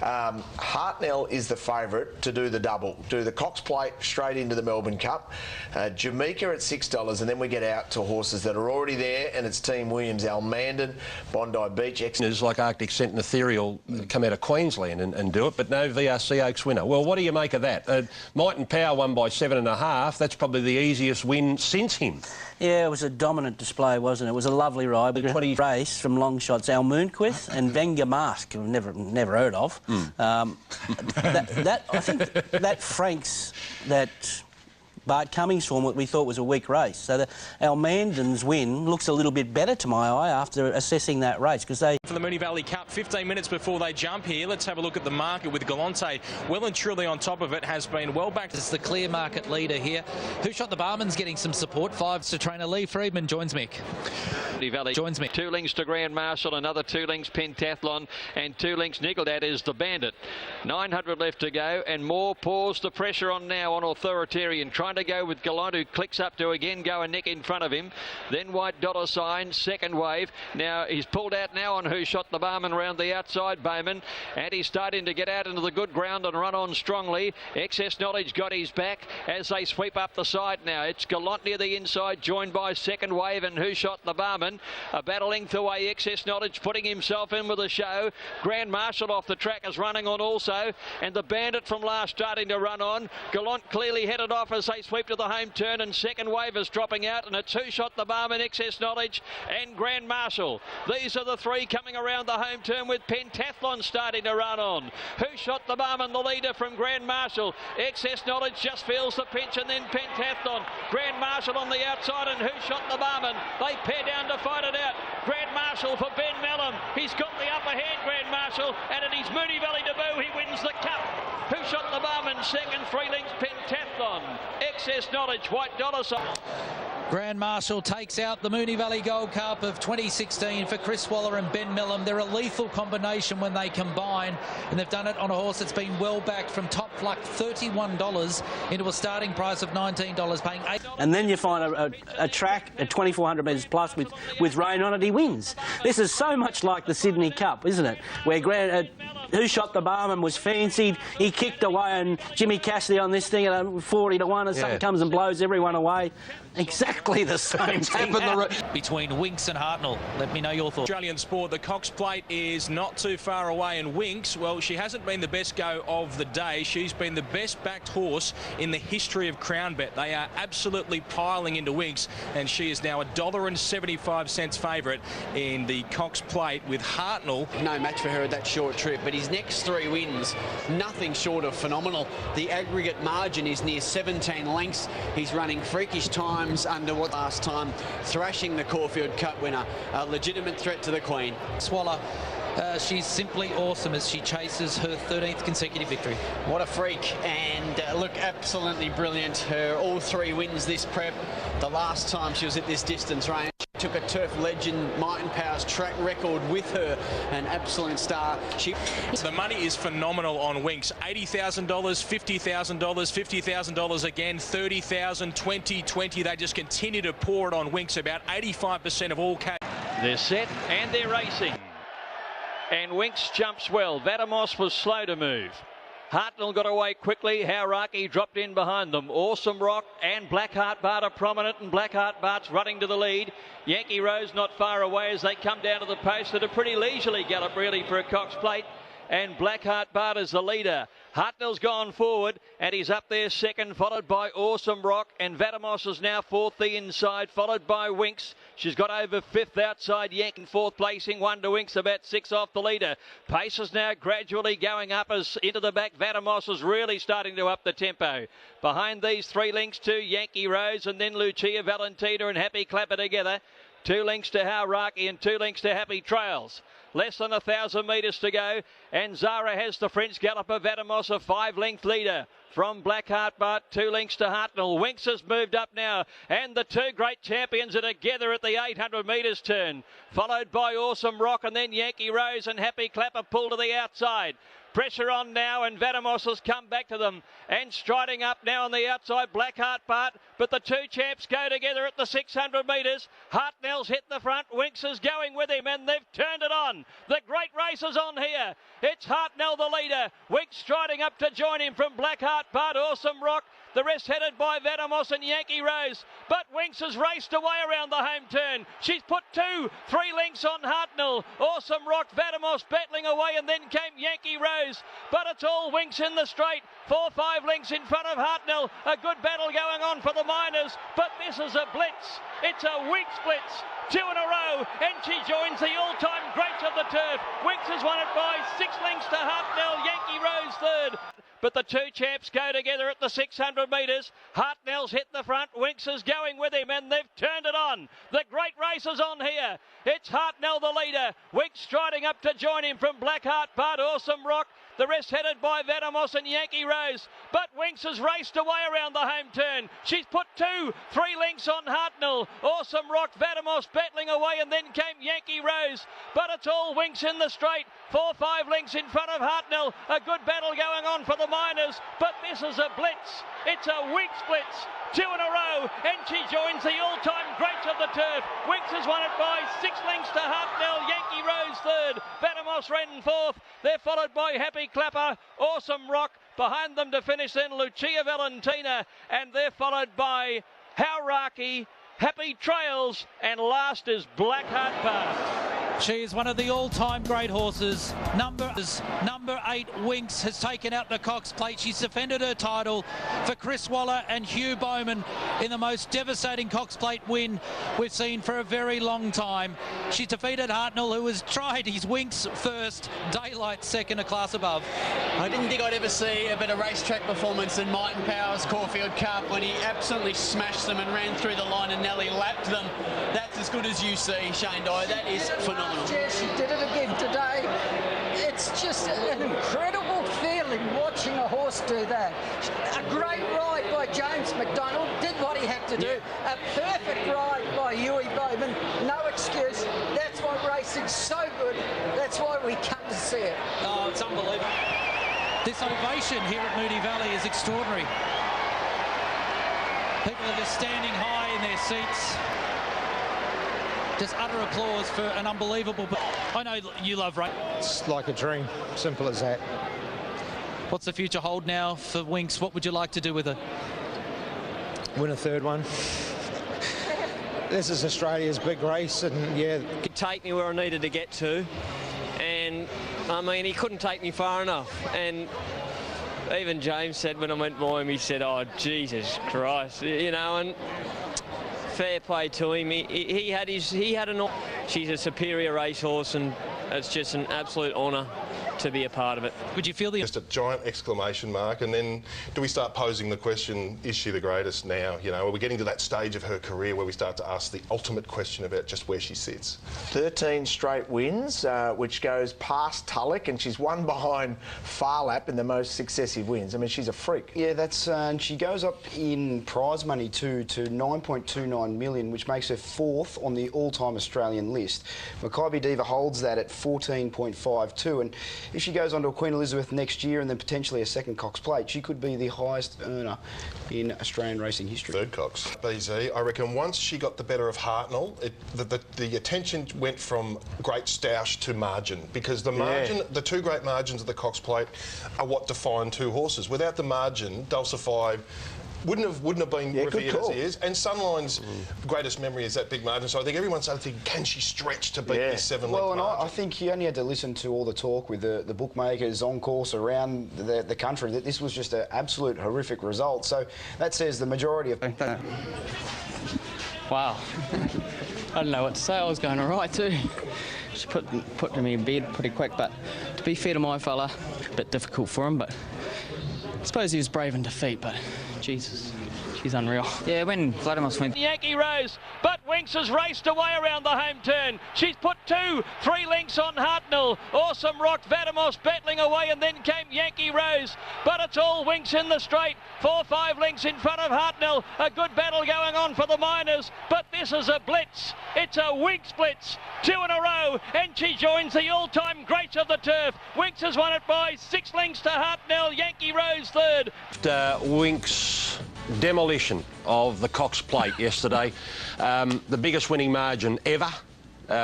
Hartnell is the favourite to do the double, do the Cox Plate straight into the Melbourne Cup. Jameka at $6, and then we get out to horses that are already there, and it's Team Williams, Almandin, Bondi Beach. It's like Arctic Scent and Ethereal come out of Queensland and do it, but no VRC Oaks winner. Well, what do you make of that? Might and Power won by 7.5. That's probably the easiest win since him. Yeah, it was a dominant display, wasn't it? It was a lovely ride. The 20 race from long shots, Almundquist and Venga Mask, I've never heard of. I think that franks that Bart Cummings form what we thought was a weak race. So the Almandin's win looks a little bit better to my eye after assessing that race, because they... For the Moonee Valley Cup, 15 minutes before they jump here, let's have a look at the market with Galante well and truly on top of it, has been well back. It's the clear market leader here. Who Shot the Barman's getting some support. 5 to trainer Lee Friedman joins Mick. Valley joins me. 2 lengths to Grand Marshal, another 2 lengths Pentathlon, and 2 lengths Nickeldad is the Bandit. 900 left to go, and more pours the pressure on now on Authoritarian, trying to go with Gallant, who clicks up to again go a neck in front of him. Then White Dollar Sign, second wave. Now he's pulled out now on Who Shot the Barman round the outside, Bowman, and he's starting to get out into the good ground and run on strongly. Excess Knowledge got his back as they sweep up the side now. It's Gallant near the inside, joined by second wave and Who Shot the Barman. A battle length away, Excess Knowledge putting himself in with a show. Grand Marshal off the track is running on also, and the Bandit from last starting to run on. Gallant clearly headed off as they sweep to the home turn, and second wave is dropping out, and it's Who Shot the Barman, Excess Knowledge and Grand Marshal. These are the 3 coming around the home turn, with Pentathlon starting to run on. Who Shot the Barman, the leader from Grand Marshal. Excess Knowledge just feels the pinch, and then Pentathlon. Grand Marshal on the outside and Who Shot the Barman. They pair down to fight it out. Grand Marshal for Ben Mellon. He's got the upper hand, Grand Marshal, and at his Moonee Valley debut he wins the Cup. Who Shot the Barman second, 3 lengths Pentathlon. Excess Knowledge, White Dollar Sign. Grand Marshal takes out the Moonee Valley Gold Cup of 2016 for Chris Waller and Ben Mellon. They're a lethal combination when they combine, and they've done it on a horse that's been well backed from top luck, $31 into a starting price of $19, paying $8. And then you find a track at 2,400 metres plus with rain on it, he wins. This is so much like the Sydney Cup, isn't it? Where Who Shot the Barman was fancied, he kicked away, and Jimmy Cassidy on this thing at 40 to 1, and something comes and blows everyone away. Exactly the same thing between Winx and Hartnell. Let me know your thoughts. Australian sport, the Cox Plate is not too far away, and Winx, well, she hasn't been the best go of the day. She's been the best backed horse in the history of Crown Bet. They are absolutely piling into Winx, and she is now $1.75 favourite in the Cox Plate with Hartnell. No match for her at that short trip, but his next 3 wins, nothing short of phenomenal. The aggregate margin is near 17 lengths. He's running freakish times under what last time, thrashing the Caulfield Cup winner. A legitimate threat to the Queen. Swaller She's simply awesome as she chases her 13th consecutive victory. What a freak, and look, absolutely brilliant. Her all 3 wins this prep. The last time she was at this distance range, she took a turf legend, Might and Power's track record with her, an absolute star. The money is phenomenal on Winx. $80,000, $50,000, $50,000 again, $30,000, $20,000. They just continue to pour it on Winx. About 85% of all cash. They're set and they're racing. And Winx jumps well. Vadamos was slow to move. Hartnell got away quickly. Hartnell dropped in behind them. Awesome Rock and Blackheart Bart are prominent, and Blackheart Bart's running to the lead. Yankee Rose not far away as they come down to the post at a pretty leisurely gallop really for a Cox Plate. And Blackheart Bart is the leader. Hartnell's gone forward and he's up there second, followed by Awesome Rock, and Vadamos is now fourth the inside, followed by Winx. She's got over fifth outside Yankee in fourth placing, 1 to Winx, about 6 off the leader. Pace is now gradually going up as into the back. Vadamos is really starting to up the tempo. Behind these 3 links to Yankee Rose, and then Lucia Valentina and Happy Clapper together. 2 links to Hauraki and 2 links to Happy Trails. Less than 1,000 metres to go, and Zara has the French galloper Vadamos, a 5-length leader. From Blackheart Bart, 2 links to Hartnell. Winx has moved up now, and the 2 great champions are together at the 800 metres turn, followed by Awesome Rock, and then Yankee Rose and Happy Clapper pull to the outside. Pressure on now, and Vadamos has come back to them, and striding up now on the outside, Blackheart Bart, but the 2 champs go together at the 600 metres. Hartnell's hit the front, Winx is going with him, and they've turned it on. The great race is on here. It's Hartnell the leader, Winx striding up to join him from Blackheart Bart, Awesome Rock, the rest headed by Vadamos and Yankee Rose, but Winx has raced away around the home turn. She's put 2, 3 lengths on Hartnell. Awesome Rock, Vadamos battling away, and then came Yankee Rose, but it's all Winx in the straight. 4, 5 lengths in front of Hartnell. A good battle going on for the miners, but this is a blitz. It's a Winx blitz. 2 in a row, and she joins the all-time greats of the turf. Winx has won it by 6 lengths to Hartnell, Yankee Rose third. But the 2 champs go together at the 600 metres. Hartnell's hit the front, Winx is going with him, and they've turned it on. The great race is on here. It's Hartnell the leader, Winx striding up to join him from Blackheart Bart, Awesome Rock, the rest headed by Vadamos and Yankee Rose, but Winx has raced away around the home turn. She's put 2, 3 lengths on Hartnell. Awesome Rock, Vadamos battling away, and then came Yankee Rose, but it's all Winx in the straight. 4, 5 lengths in front of Hartnell. A good battle going on for the miners, but this is a blitz. It's a Winx blitz. 2 in a row, and she joins the all-time greats of the turf. Winx has won it by 6 lengths to Hartnell, Yankee Rose third, Vadamos ran fourth. They're followed by Happy Clapper, Awesome Rock, behind them to finish then Lucia Valentina, and they're followed by Hauraki, Happy Trails, and last is Blackheart Bart. She is one of the all-time great horses. Number 8, Winx, has taken out the Cox Plate. She's defended her title for Chris Waller and Hugh Bowman in the most devastating Cox Plate win we've seen for a very long time. She's defeated Hartnell, who has tried his Winx first, Daylight second, a class above. I didn't think I'd ever see a better racetrack performance than Might and Power's Caulfield Cup when he absolutely smashed them and ran through the line and Nelly lapped them. That's as good as you see, Shane Dye. That is phenomenal. Yeah, she did it again today. It's just an incredible feeling watching a horse do that. A great ride by James McDonald, did what he had to do. A perfect ride by Huey Bowman, no excuse. That's why racing's so good. That's why we come to see it. Oh, it's unbelievable. This ovation here at Moonee Valley is extraordinary. People are just standing high in their seats. Just utter applause for an unbelievable... I know you love racing. It's like a dream, simple as that. What's the future hold now for Winx? What would you like to do with her? Win a 3rd one. This is Australia's big race, and yeah... Could take me where I needed to get to, and I mean, he couldn't take me far enough, and even James said when I went by him, he said, oh, Jesus Christ, you know, and... Fair play to him. He had an. She's a superior racehorse, and it's just an absolute honour to to be a part of it. Would you feel the... Just a giant exclamation mark, and then do we start posing the question, is she the greatest now? You know, are we getting to that stage of her career where we start to ask the ultimate question about just where she sits? 13 straight wins, which goes past Tulloch, and she's one behind Farlap in the most successive wins. I mean, she's a freak. Yeah, that's and she goes up in prize money too to 9.29 million, which makes her 4th on the all-time Australian list. Maccabi Diva holds that at 14.52, and if she goes on to a Queen Elizabeth next year and then potentially a second Cox Plate, she could be the highest earner in Australian racing history. Third Cox. BZ, I reckon once she got the better of Hartnell, the attention went from great stoush to margin, because the margin, the two great margins of the Cox Plate are what define two horses. Without the margin, Dulcify wouldn't have been revered as he is. And Sunline's greatest memory is that big margin. So I think everyone started thinking, can she stretch to beat this 7-length margin? Well, and I think you only had to listen to all the talk with the bookmakers on course around the country that this was just an absolute horrific result. So that says the majority of... Wow. I don't know what to say. I was going all right too. She put me in bed pretty quick, but to be fair to my fella, a bit difficult for him, but I suppose he was brave in defeat, but Jesus, she's unreal. Yeah, when Vladimir went... Yankee Rose, but Winx has raced away around the home turn. She's put 2-3 lengths on Hartnell. Awesome Rock, Vadamos battling away, and then came Yankee Rose. But it's all Winx in the straight. 4-5 lengths in front of Hartnell. A good battle going on for the Miners, but this is a blitz. It's a Winx blitz. 2 in a row, and she joins the all-time greats of the turf. Winx has won it by 6 lengths to Hartnell. Yankee Rose third. Winx demolition of the Cox Plate yesterday. The biggest winning margin ever.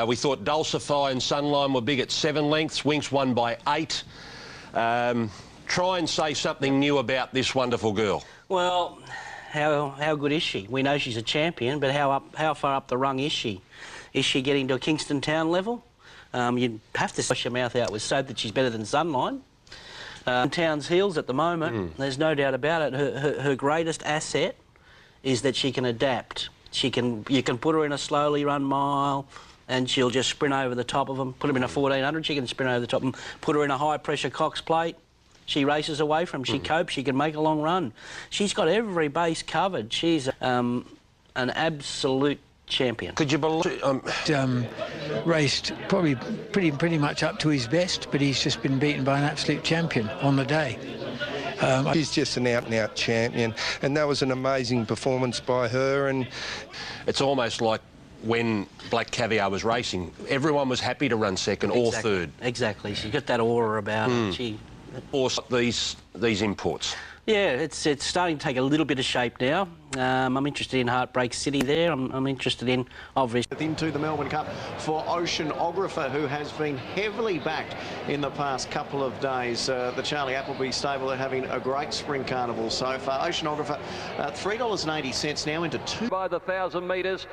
We thought Dulcify and Sunline were big at 7 lengths. Winx won by 8. Try and say something new about this wonderful girl. Well, how good is she? We know she's a champion, but how far up the rung is she? Is she getting to a Kingston Town level? You'd have to wash your mouth out with soap that she's better than Sunline. Town's heels at the moment, there's no doubt about it. Her greatest asset is that she can adapt. You can put her in a slowly run mile and she'll just sprint over the top of them. Put her in a 1400, she can sprint over the top of them. Put her in a high-pressure Cox Plate, she races away from them. She copes, she can make a long run. She's got every base covered. She's an absolute champion. Could you believe... raced probably pretty much up to his best, but he's just been beaten by an absolute champion on the day. She's just an out-and-out champion, and that was an amazing performance by her. And it's almost like when Black Caviar was racing, everyone was happy to run second or third. Exactly. She's got that aura about her. Also, these imports. Yeah, it's starting to take a little bit of shape now. I'm interested in Heartbreak City there. I'm interested in, obviously... Into the Melbourne Cup for Oceanographer, who has been heavily backed in the past couple of days. The Charlie Appleby stable, they're having a great spring carnival so far. Oceanographer, $3.80 now into 2. By the 1,000 metres,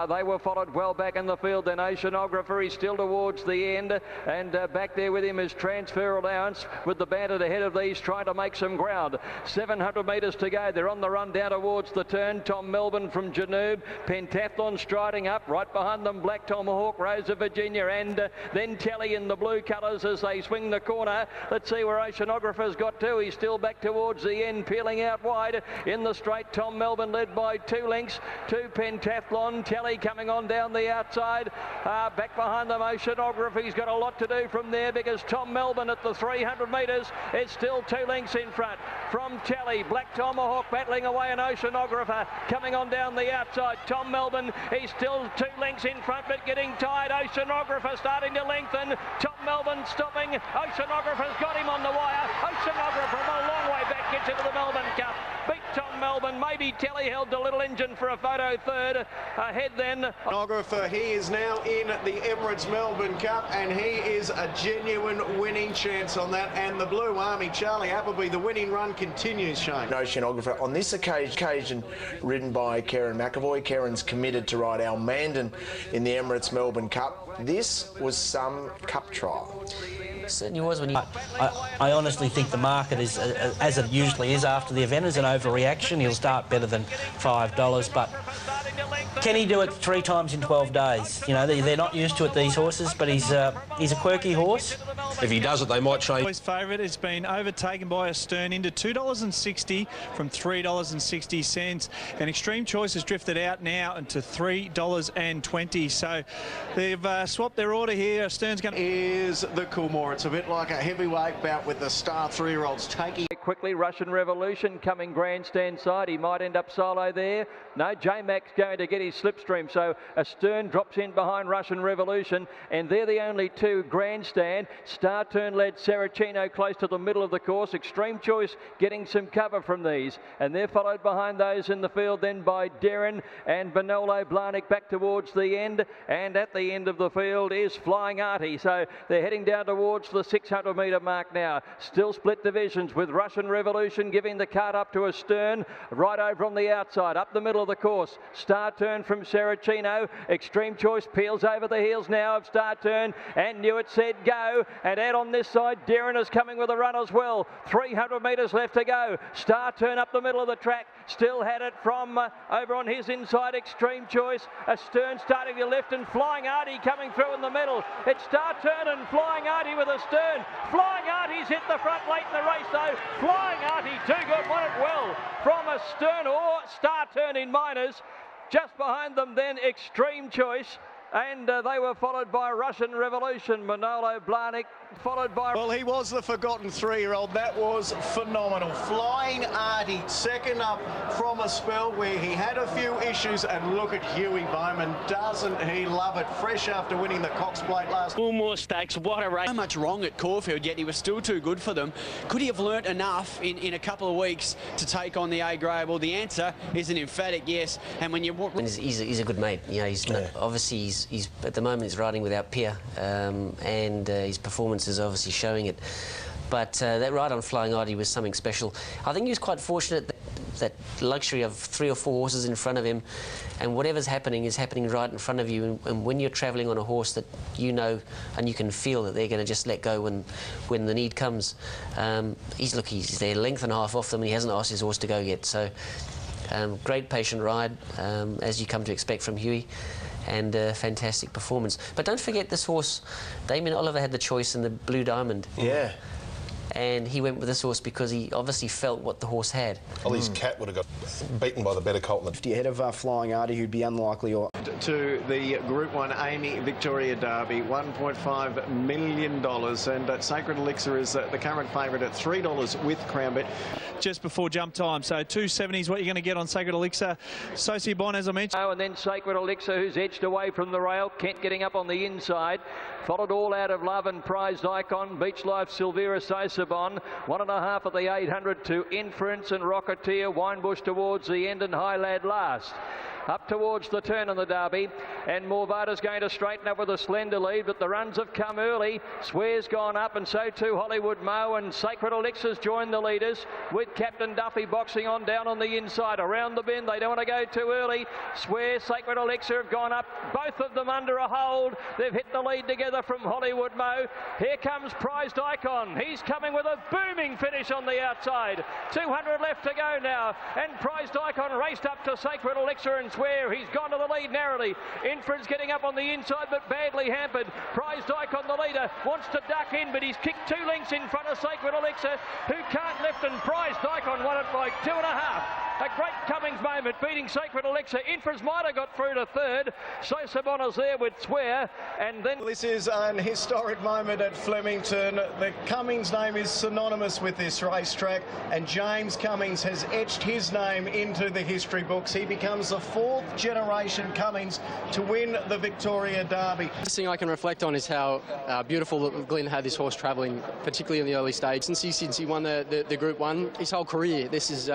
they were followed well back in the field. Then Oceanographer is still towards the end, and back there with him is Transfer Allowance, with the bandit ahead of these trying to make some ground. 700 metres to go. They're on the run down towards the turn. Tom Melbourne from Janoob. Pentathlon striding up. Right behind them, Black Tomahawk, Rose of Virginia, and then Telly in the blue colours as they swing the corner. Let's see where Oceanographer's got to. He's still back towards the end, peeling out wide. In the straight, Tom Melbourne led by 2 lengths to Pentathlon. Telly coming on down the outside. Back behind them, Oceanographer's got a lot to do from there, because Tom Melbourne at the 300 metres is still 2 lengths in front. From Telly, Black Tomahawk battling away, and Oceanographer coming on down the outside. Tom Melbourne, he's still 2 lengths in front, but getting tired. Oceanographer starting to lengthen. Tom Melbourne stopping. Oceanographer's got him on the wire. Oceanographer from a long way back gets into the Melbourne Cup. Beat Tom Melbourne. Maybe Telly held the little engine for a photo third. Ahead then. Oceanographer, he is now in the Emirates Melbourne Cup, and he is a genuine winning chance on that. And the Blue Army, Charlie Appleby, the winning run continues, Shane. Oceanographer on this occasion ridden by Karen McAvoy. Karen's committed to ride Almandin in the Emirates Melbourne Cup. This was some cup trial. It certainly was. When I honestly think the market is, as it usually is after the event, is an overreaction. He'll start better than $5, but can he do it 3 times in 12 days? You know, they're not used to it, these horses, but he's a quirky horse. if he does it, they might change. His favourite has been overtaken by Astern into $2.60 from $3.60, and Extreme Choice has drifted out now into $3.20. So they've swapped their order here. Astern's going to... Is the Coolmore. It's a bit like a heavyweight bout with the star 3-year-olds taking... Quickly, Russian Revolution coming grandstand side. He might end up solo there. No, Jameka's going to get his slipstream. So Astern drops in behind Russian Revolution, and they're the only two grandstand. Star Turn led Saracino close to the middle of the course. Extreme Choice getting some cover from these, and they're followed behind those in the field then by Darren and Manolo Blahnik back towards the end, and at the end of the field is Flying Artie. So they're heading down towards the 600 metre mark now. Still split divisions with Russian Revolution giving the cart up to Astern, right over on the outside, up the middle of the course. Star Turn from Saracino. Extreme Choice peels over the heels now of Star Turn, and Knew It said go. And out on this side, Darren is coming with a run as well. 300 metres left to go. Star Turn up the middle of the track, still had it from over on his inside. Extreme Choice. Astern starting to lift, and Flying Artie coming through in the middle. It's Star Turn and Flying Artie with Astern. Flying Artie's hit the front late in the race though. Flying Artie, too good, won it well from Astern or Star Turn in minors. Just behind them then Extreme Choice, and they were followed by Russian Revolution. Manolo Blahnik followed by... Well, he was the forgotten 3-year-old. That was phenomenal. Flying Artie, second up from a spell where he had a few issues, and look at Huey Bowman. Doesn't he love it? Fresh after winning the Cox Plate last... More stakes, what a race. So much wrong at Caulfield, yet he was still too good for them. Could he have learnt enough in a couple of weeks to take on the A grade? Well, the answer is an emphatic yes. And when you... He's a good mate. You know, obviously he's at the moment he's riding without peer, and his performance is obviously showing it. But that ride on Flying Artie was something special. I think he was quite fortunate that luxury of 3 or 4 horses in front of him, and whatever's happening is happening right in front of you. And when you're travelling on a horse that you know and you can feel that they're going to just let go when the need comes, he's there length and a half off them, and he hasn't asked his horse to go yet. So great patient ride, as you come to expect from Huey, and fantastic performance. But don't forget this horse, Damien Oliver had the choice in the Blue Diamond. Yeah. And he went with this horse because he obviously felt what the horse had. Ollie's Cat would have got beaten by the better colt. Ahead of Flying Artie, who'd be unlikely or... To the Group 1 Amy Victoria Derby, $1.5 million, and Sacred Elixir is the current favourite at $3 with Crown Bet. Just before jump time, so 270 is what you're going to get on Sacred Elixir. Sosie Bon, as I mentioned. Oh, and then Sacred Elixir, who's edged away from the rail. Kent getting up on the inside. Followed all out of Love and Prized Icon. Beach Life, Silvera Sosabon. 1.5 of the 800 to Inference and Rocketeer. Winebush towards the end, and High Lad last. Up towards the turn in the Derby, and Morvada's going to straighten up with a slender lead, but the runs have come early. Swear's gone up, and so too Hollywood Mo, and Sacred Elixir's joined the leaders with Captain Duffy boxing on down on the inside. Around the bend, they don't want to go too early. Swear, Sacred Elixir have gone up, both of them under a hold. They've hit the lead together from Hollywood Mo. Here comes Prized Icon. He's coming with a booming finish on the outside. 200 left to go now, and Prized Icon raced up to Sacred Elixir and Swear. He's gone to the lead narrowly. Inference getting up on the inside, but badly hampered. Prized Icon, the leader, wants to duck in, but he's kicked 2 lengths in front of Sacred Elixir, who can't lift, and Prized Icon won it by 2.5. A great Cummings moment, beating Sacred Elixir. Inference might have got through to third. Sosabona's there with Swear, and then... This is an historic moment at Flemington. The Cummings name is synonymous with this racetrack, and James Cummings has etched his name into the history books. He becomes the 4th generation Cummings to win the Victoria Derby. The thing I can reflect on is how beautiful Glenn had this horse travelling, particularly in the early stage. Since he won the Group 1, his whole career. This is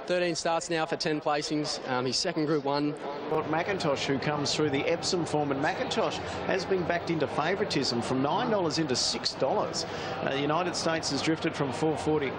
13 starts now for 10 placings. His second Group 1. McIntosh, who comes through the Epsom form, and McIntosh has been backed into favouritism from $9 into $6. The United States has drifted from $4.40.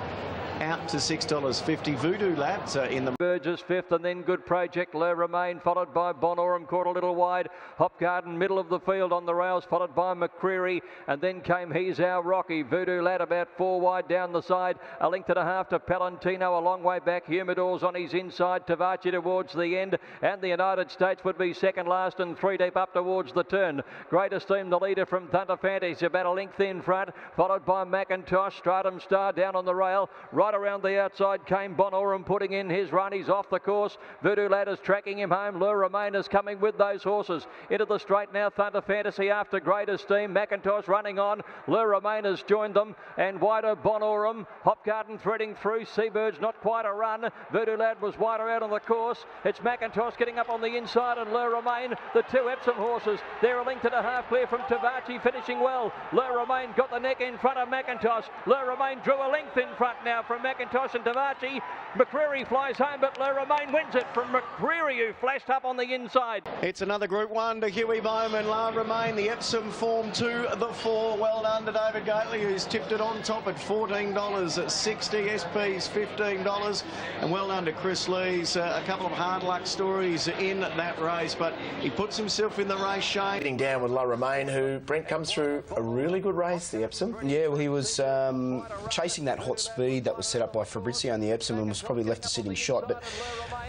out to $6.50. Voodoo Lads in the... Burgess fifth, and then Good Project, Le Romain, followed by Bonorum, caught a little wide. Hopgarden, middle of the field on the rails, followed by McCreary, and then came He's Our Rocky. Voodoo Lad about 4 wide down the side, a length and a half to Palantino, a long way back. Humidor's on his inside, Tavachi towards the end, and the United States would be second last and 3 deep up towards the turn. Great Esteem, the leader from Thunder Fantasy, about a length in front, followed by McIntosh. Stratum Star down on the rail, right around the outside came Bonorum putting in his run. He's off the course. Voodoo Lad is tracking him home. Le Romain is coming with those horses into the straight now. Thunder Fantasy after Great Esteem. McIntosh running on. Le Romain has joined them, and wider Bonorum. Hopgarden threading through. Seabirds not quite a run. Voodoo Lad was wider out on the course. It's McIntosh getting up on the inside, and Le Romain, the 2 Epsom horses. They're a length and a half clear from Tavachi, finishing well. Le Romain got the neck in front of McIntosh. Le Romain drew a length in front now from McIntosh and Tavachi. McCreary flies home, but Le Romain wins it from McCreary, who flashed up on the inside. It's another Group 1 to Huey Bowman. Le Romain, the Epsom form to the 4. Well done to David Gately, who's tipped it on top at $14.60. SP's $15. And well done to Chris Lees. A couple of hard luck stories in that race, but he puts himself in the race, Shane. Getting down with Le Romain, who, Brent, comes through a really good race, the Epsom. Yeah, well, he was chasing that hot speed that was set up by Fabrizio in the Epsom and was probably left a sitting shot, but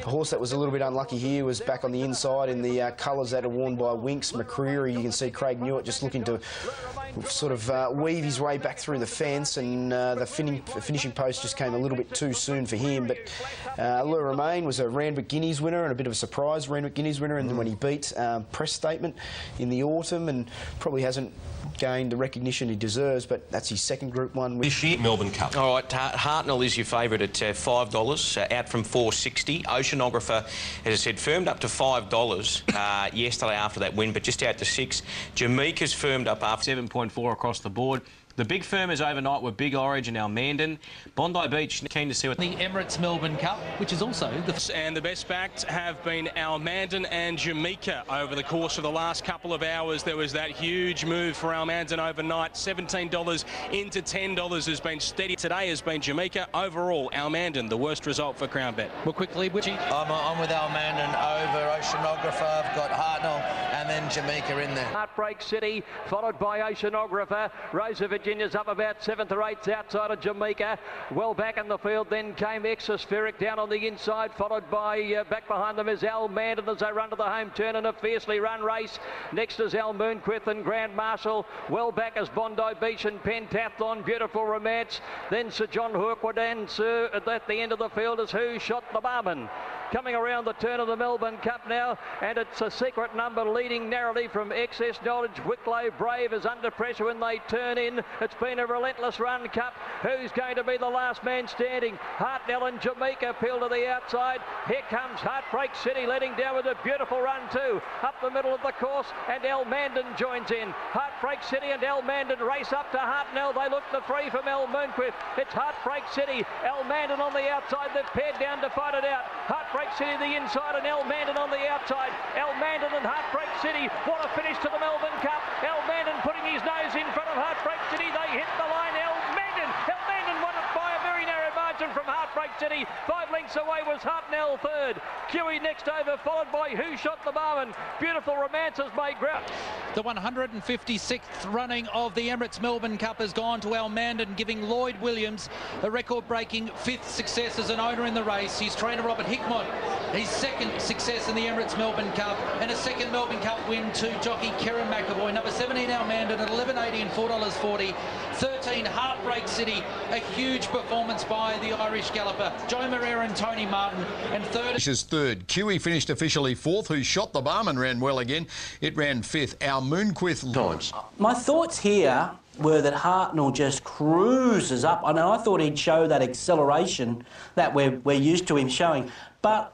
the horse that was a little bit unlucky here was back on the inside in the colours that are worn by Winx. McCreary, you can see Craig Newitt just looking to sort of weave his way back through the fence, and the finishing post just came a little bit too soon for him. But Le Romain was a Randwick Guineas winner and a bit of a surprise Randwick Guineas winner, and then when he beat Press Statement in the autumn, and probably hasn't gained the recognition he deserves, but that's his second Group 1 win. This year, Melbourne Cup. All right, Hartnell is your favourite at $5, out from $4.60. Oceanographer, as I said, firmed up to $5 yesterday after that win, but just out to $6. Jameka's firmed up after 7.4 across the board. The big firmers overnight were Big Orange and Almandin. Bondi Beach, keen to see what... The Emirates Melbourne Cup, which is also the... And the best backed have been Almandin and Jameka over the course of the last couple of hours. There was that huge move for Almandin overnight. $17 into $10 has been steady. Today has been Jameka. Overall, Almandin, the worst result for Crown Bet. Well, quickly, Witchy. I'm with Almandin over Oceanographer. I've got Hartnell and then Jameka in there. Heartbreak City, followed by Oceanographer. Rose of Virginia's up about 7th or 8th outside of Jameka. Well back in the field, then came Exospheric down on the inside, followed by back behind them is Almandin as they run to the home turn in a fiercely run race. Next is Al Moonquith and Grand Marshal. Well back is Bondi Beach and Pentathlon. Beautiful Romance. Then Sir John Hawkwood, and at the end of the field is Who Shot the Barman. Coming around the turn of the Melbourne Cup now, and it's a secret number leading narrowly from Excess Knowledge. Wicklow Brave is under pressure when they turn in. It's been a relentless run, Cup. Who's going to be the last man standing? Hartnell and Jameka peel to the outside. Here comes Heartbreak City letting down with a beautiful run too. Up the middle of the course, and Almandin joins in. Heartbreak City and Almandin race up to Hartnell. They look the free from El Moonquith. It's Heartbreak City. Almandin on the outside. They've paired down to fight it out. Heartbreak City the inside and Almandin on the outside. Almandin and Heartbreak City. What a finish to the Melbourne Cup. Almandin putting his nose in front of Heartbreak City. They hit the line. Almandin won it by a very narrow margin from Heartbreak City. 5 lengths away was Hartnell third. Kiwi next over, followed by Who Shot the Barman. Beautiful Romances made ground. The 156th running of the Emirates Melbourne Cup has gone to Almandin, giving Lloyd Williams a record-breaking 5th success as an owner in the race. His trainer Robert Hickmott, his 2nd success in the Emirates Melbourne Cup, and a 2nd Melbourne Cup win to jockey Kieran McAvoy. Number 17 Almandin at $11.80 and $4.40. 13 Heartbreak City, a huge performance by the Irish galloper Joe Moreira and Tony Martin, and third. Finishes third. Kiwi finished officially 4th. Who Shot the Barman ran well again. It ran 5th. Our Moonquith times. My thoughts here were that Hartnell just cruises up. I know I thought he'd show that acceleration that we're used to him showing, but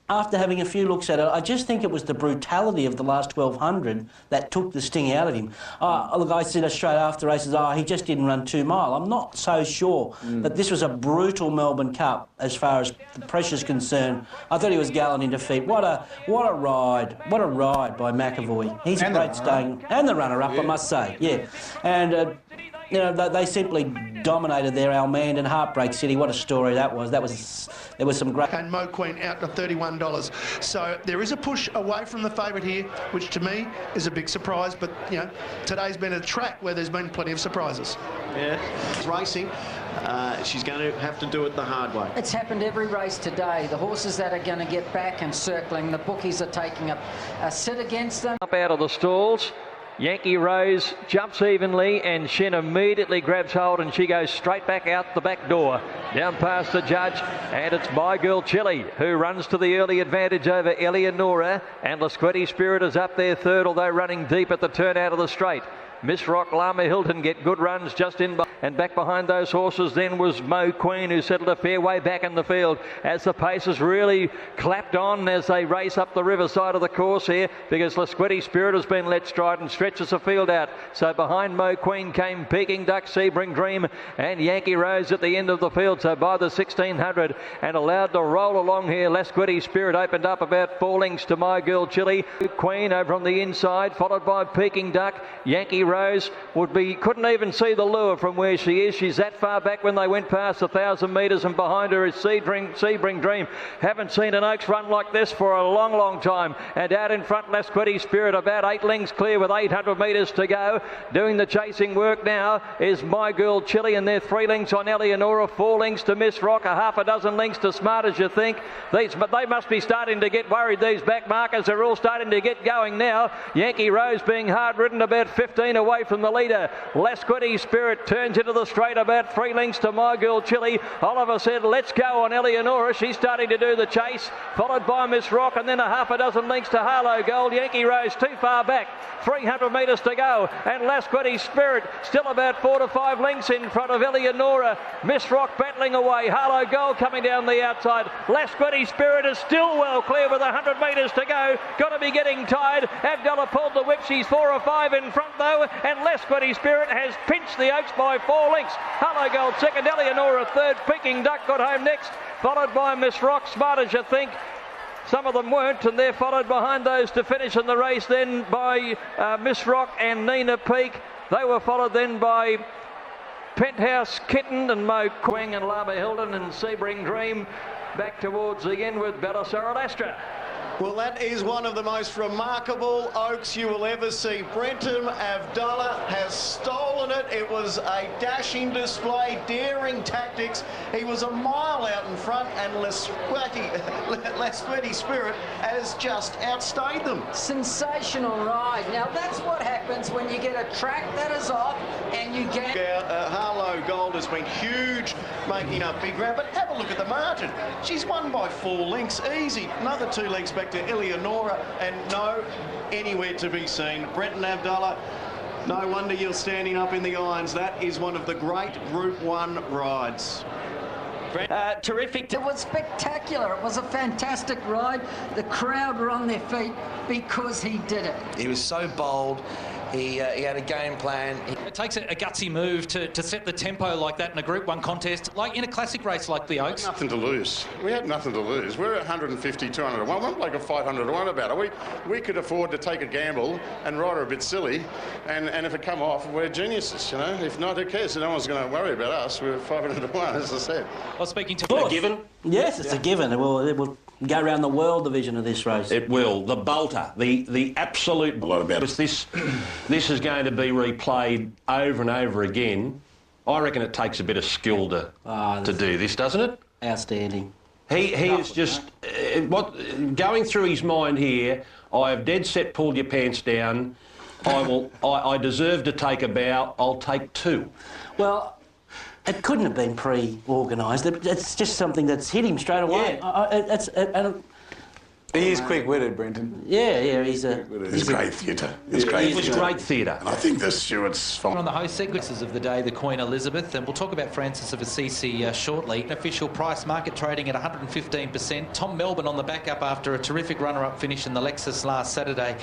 after having a few looks at it, I just think it was the brutality of the last 1200 that took the sting out of him. Look, I said straight after races, he just didn't run 2 mile. I'm not so sure that this was a brutal Melbourne Cup as far as the pressure's concerned. I thought he was gallant in defeat. What a ride by McAvoy. He's a great staying, and the runner-up, I must say, yeah. And you know, they simply dominated their Almandin Heartbreak City. What a story that was. There was some great... And Mo Queen out to $31. So there is a push away from the favourite here, which to me is a big surprise. But, you know, today's been a track where there's been plenty of surprises. Yeah, it's racing. She's going to have to do it the hard way. It's happened every race today. The horses that are going to get back and circling, the bookies are taking a sit against them. Up out of the stalls. Yankee Rose jumps evenly and Shen immediately grabs hold and she goes straight back out the back door. Down past the judge, and it's My Girl Chili who runs to the early advantage over Eleonora, and Lasquetti Spirit is up there third, although running deep at the turn out of the straight. Miss Rock, Lama Hilton get good runs just in and back behind those horses then was Mo Queen, who settled a fair way back in the field as the paces really clapped on as they race up the riverside of the course here, because Lasquetti Spirit has been let stride and stretches the field out. So behind Mo Queen came Peking Duck, Sebring Dream and Yankee Rose at the end of the field. So by the 1600 and allowed to roll along here, Lasquetti Spirit opened up about 4 lengths to My Girl Chili. Queen over on the inside, followed by Peking Duck. Yankee Rose couldn't even see the lure from where she is. She's that far back when they went past 1,000 metres, and behind her is Sebring Dream. Haven't seen an Oaks run like this for a long, long time. And out in front, Lasquetti Spirit about 8 lengths clear with 800 metres to go. Doing the chasing work now is My Girl Chili, and they're 3 lengths on Eleonora, 4 lengths to Miss Rock, half a dozen lengths to Smart As You Think. But they must be starting to get worried. These back markers are all starting to get going now. Yankee Rose being hard ridden, about 15 away from the leader. Lasquetti Spirit turns into the straight about 3 lengths to My Girl Chili. Oliver said, let's go on Eleonora. She's starting to do the chase, followed by Miss Rock, and then a half a dozen lengths to Harlow Gold. Yankee Rose too far back, 300 metres to go, and Lasquetti Spirit still about 4 to 5 lengths in front of Eleonora. Miss Rock battling away, Harlow Gold coming down the outside. Lasquetti Spirit is still well clear with 100 metres to go. Got to be getting tired. Abdullah pulled the whip. She's 4 or 5 in front though, and Lasquetti Spirit has pinched the Oaks by 4 lengths. Harlow Gold second, Eleonora third, Peking Duck got home next, followed by Miss Rock, Smart As You Think. Some of them weren't, and they're followed behind those to finish in the race then by Miss Rock and Nina Peak. They were followed then by Penthouse Kitten and Mo Queen and Lama Hilton and Sebring Dream back towards the end with Belisara Astra. Well, that is one of the most remarkable Oaks you will ever see. Brenton Avdulla has stolen it. It was a dashing display, daring tactics. He was a mile out in front, and Lasquetti Spirit has just outstayed them. Sensational ride. Now, that's what happens when you get a track that is off and you get... Harlow Gold has been huge, making up big ground, but have a look at the margin. She's won by 4 lengths, easy. Another 2 lengths back to Eleonora, and no anywhere to be seen. Brenton Avdulla, no wonder you're standing up in the irons. That is one of the great Group 1 rides. Terrific. It was spectacular. It was a fantastic ride. The crowd were on their feet because he did it. He was so bold. He had a game plan. It takes a gutsy move to set the tempo like that in a Group 1 contest, like in a classic race like the Oaks. Nothing to lose. We had nothing to lose. We're at 150, 200 to 1. We're like a 500 to 1 about it. We could afford to take a gamble and ride her a bit silly, and if it come off, we're geniuses, you know. If not, who cares? No one's going to worry about us. We're 500 to 1, as I said. I was speaking to a given. Yes, it's a given. It will go around the world division of this race. It will. The bolter, the absolute... A lot about it. This is going to be replayed over and over again. I reckon it takes a bit of skill to do this, doesn't it? Outstanding. He is just... going through his mind here, I have dead set pulled your pants down. I deserve to take a bow. I'll take 2. Well... It couldn't have been pre-organised. It's just something that's hit him straight away. Yeah. He is quick-witted, Brenton. Yeah, he's great theatre. It was great theatre. And I think the stewards... On the host sequences of the day, the Queen Elizabeth, and we'll talk about Francis of Assisi shortly. Official price, market trading at 115%. Tom Melbourne on the back up after a terrific runner-up finish in the Lexus last Saturday.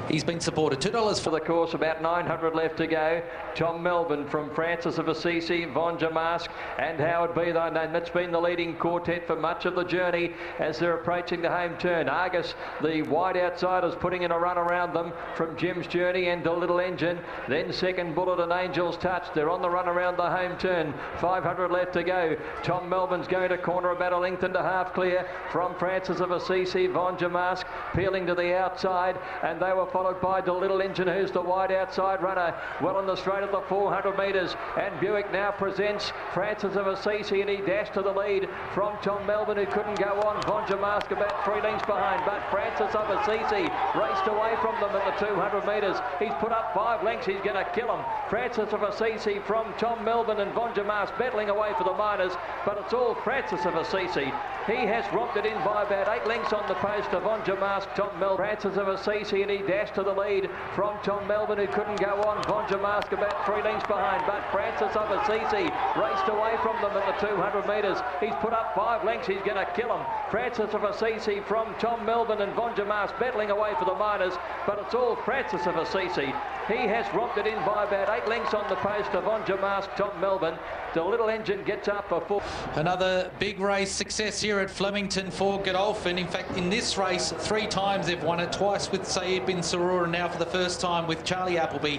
He's been supported. $2 for the course, about 900 left to go. Tom Melbourne from Francis of Assisi, Von Jamask and Howard B. And that's been the leading quartet for much of the journey as they're approaching the home turn. Argus, the wide outsiders, putting in a run around them from Jim's Journey and the Little Engine. Then Second Bullet and Angel's Touch. They're on the run around the home turn. 500 left to go. Tom Melbourne's going to corner about a length and a half clear from Francis of Assisi, Von Jamask peeling to the outside, and they were followed by the Little Engine, who's the wide outside runner, well on the straight of the 400 metres. And Buick now presents Francis of Assisi, and he dashed to the lead from Tom Melbourne, who couldn't go on. Von Jamask about 3 lengths behind, but Francis of Assisi raced away from them at the 200 metres. He's put up 5 lengths. He's going to kill him. Francis of Assisi from Tom Melbourne and Von Jamask battling away for the minors, but it's all Francis of Assisi. He has romped it in by about 8 lengths on the post of Von Jamask, Tom Melbourne. Francis of Assisi, and he dashed to the lead from Tom Melbourne, who couldn't go on. Von Jamask about 3 lengths behind, but Francis of Assisi raced away from them at the 200 metres. He's put up 5 lengths. He's going to kill him. Francis of Assisi from Tom Melbourne and Von Jamask battling away for the minors, but it's all Francis of Assisi. He has romped it in by about 8 lengths on the post of Von Jamask, Tom Melbourne. The Little Engine gets up for 4. Another big race success here at Flemington for Godolphin. In fact, in this race, 3 times they've won it, twice with Saeed bin Sarur and now for the first time with Charlie Appleby,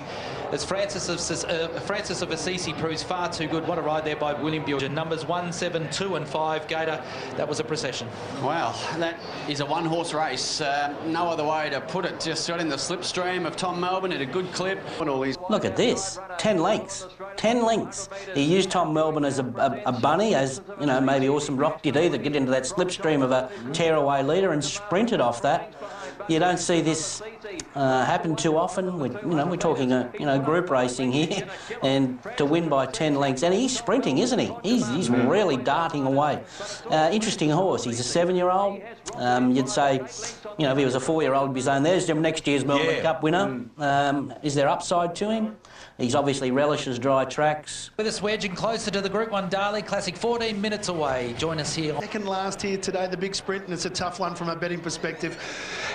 as Francis of Assisi proves far too good. What a ride there by William Buick. Numbers 1, 7, 2 and 5, Gator, that was a procession. Wow, that is a one-horse race. No other way to put it. Just got in the slipstream of Tom Melbourne at a good clip. Look at this, 10 lengths. 10 lengths. He used Tom Melbourne as a bunny, as, you know, maybe Awesome Rock did either, get into that slipstream of a tearaway leader and sprinted off that. You don't see this happen too often. We're talking group racing here, and to win by 10 lengths, and he's sprinting, isn't he? He's really darting away. Interesting horse. He's a 7-year-old. You'd say, you know, if he was a 4-year-old, he'd be saying, "There's next year's Melbourne Cup winner." Is there upside to him? He's obviously relishes dry tracks. With us wedging closer to the Group 1 Darley Classic, 14 minutes away. Join us here. Second last here today, the big sprint, and it's a tough one from a betting perspective.